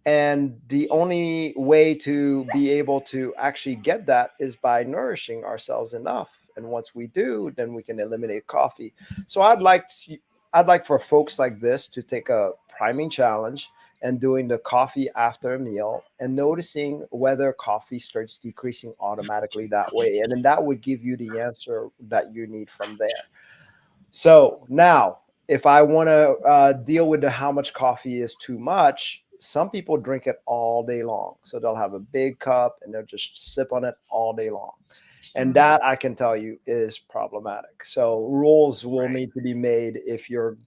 And the only way to be able to actually get that is by nourishing ourselves enough. And once we do, then we can eliminate coffee. So I'd like for folks like this to take a priming challenge and doing the coffee after a meal and noticing whether coffee starts decreasing automatically that way. And then that would give you the answer that you need from there. So now, if I want to deal with the how much coffee is too much, some people drink it all day long. So they'll have a big cup and they'll just sip on it all day long. And that, I can tell you, is problematic. So rules will need to be made if you're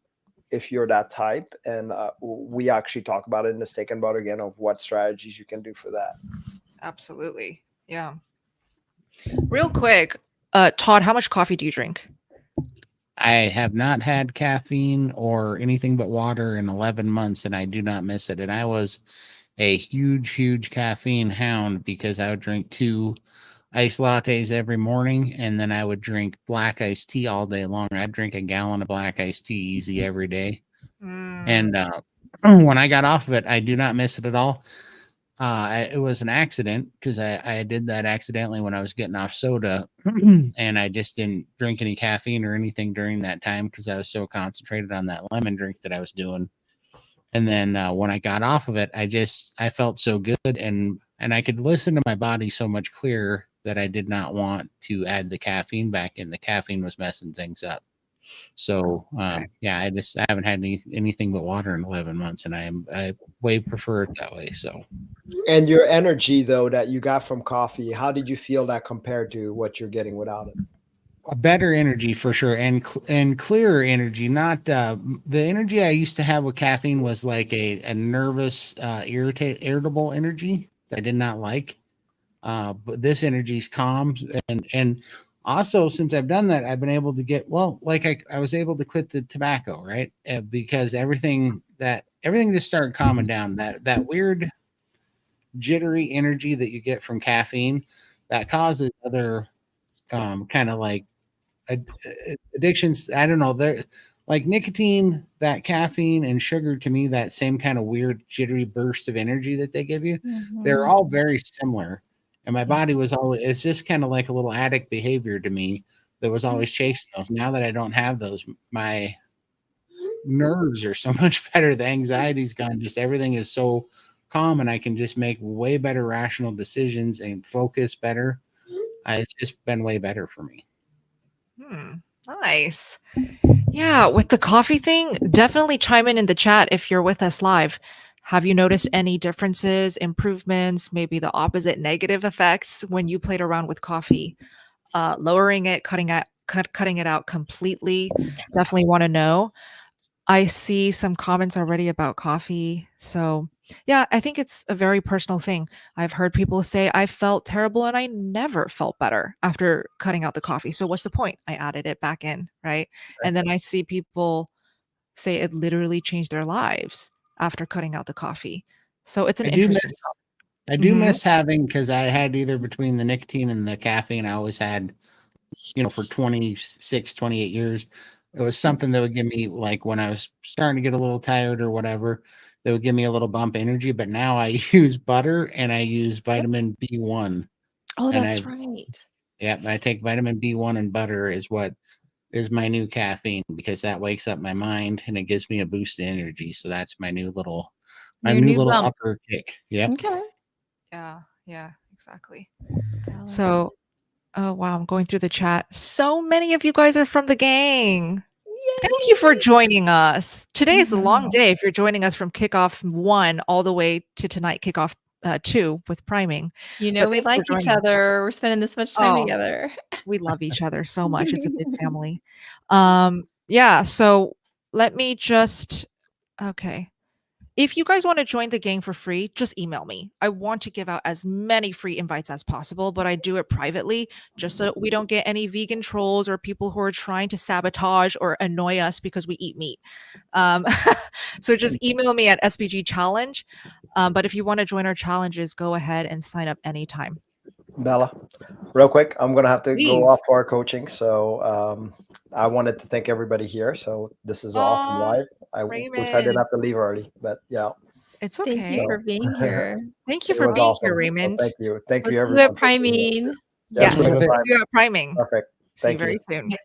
that type. And we actually talk about it in the steak and butter again of what strategies you can do for that. Absolutely. Yeah. Real quick, Todd, how much coffee do you drink? I have not had caffeine or anything but water in 11 months, and I do not miss it. And I was a huge caffeine hound because I would drink 2 iced lattes every morning, and then I would drink black iced tea all day long. I'd drink a gallon of black iced tea easy every day. And when I got off of it, I do not miss it at all. It was an accident because I did that accidentally when I was getting off soda, and I just didn't drink any caffeine or anything during that time because I was so concentrated on that lemon drink that I was doing. And then when I got off of it, I felt so good, and I could listen to my body so much clearer that I did not want to add the caffeine back in. The caffeine was messing things up. So yeah, I haven't had anything but water in 11 months, and I way prefer it that way. So. And your energy, though, that you got from coffee, how did you feel that compared to what you're getting without it? A better energy for sure, and clearer energy. Not the energy I used to have with caffeine was like a nervous, irritable energy that I did not like. But this energy's calm, and also since I've done that, I've been able to get like I was able to quit the tobacco, right? Because everything just started calming down. That weird jittery energy that you get from caffeine that causes other kind of like addictions. I don't know. They're like nicotine, that caffeine, and sugar. To me, that same kind of weird jittery burst of energy that they give you. They're all very similar. And my body was it's just kind of like a little addict behavior to me that was always chasing those. Now that I don't have those, my nerves are so much better. The anxiety's gone. Just everything is so calm, and I can just make way better rational decisions and focus better. It's just been way better for me. Nice. Yeah, with the coffee thing, definitely chime in the chat if you're with us live. Have you noticed any differences, improvements, maybe the opposite negative effects when you played around with coffee? Lowering it, cutting it out completely. Definitely want to know. I see some comments already about coffee. So, yeah, I think it's a very personal thing. I've heard people say I felt terrible and I never felt better after cutting out the coffee. So, what's the point? I added it back in, right? And then I see people say it literally changed their lives after cutting out the coffee. So, it's an interesting topic. I do miss having, because I had either between the nicotine and the caffeine, I always had, for 26, 28 years. It was something that would give me, like when I was starting to get a little tired or whatever, that would give me a little bump energy. But now I use butter and I use vitamin B1. Oh, And that's right. Yeah, I take vitamin B1 and butter is what is my new caffeine, because that wakes up my mind and it gives me a boost of energy. So that's my new little bump. upper kick. Yep. Okay. Yeah, exactly. So, oh wow, I'm going through the chat. So many of you guys are from the gang. Thank you for joining us. Today is a long day if you're joining us from kickoff 1 all the way to tonight, kickoff 2 with priming. You know, But we thanks for like each joining. other. We're spending this much time Oh, together. we love each other so much. It's a big family. Yeah, so let me just, okay. If you guys want to join the gang for free, just email me. I want to give out as many free invites as possible, but I do it privately just so we don't get any vegan trolls or people who are trying to sabotage or annoy us because we eat meat. So just email me at SBG Challenge. But if you want to join our challenges, go ahead and sign up anytime. Bella, real quick, I'm going to have to Please. go off for our coaching. So I wanted to thank everybody here. So this is awesome live. I wish I didn't Raymond. have to leave early, but yeah. It's Thank you okay. for being here. Thank you It for was being awesome. here, So Raymond. thank you. Thank We'll you, see you everyone. at priming. Yes, see you see at you at priming. Perfect. See you Thank you. very soon.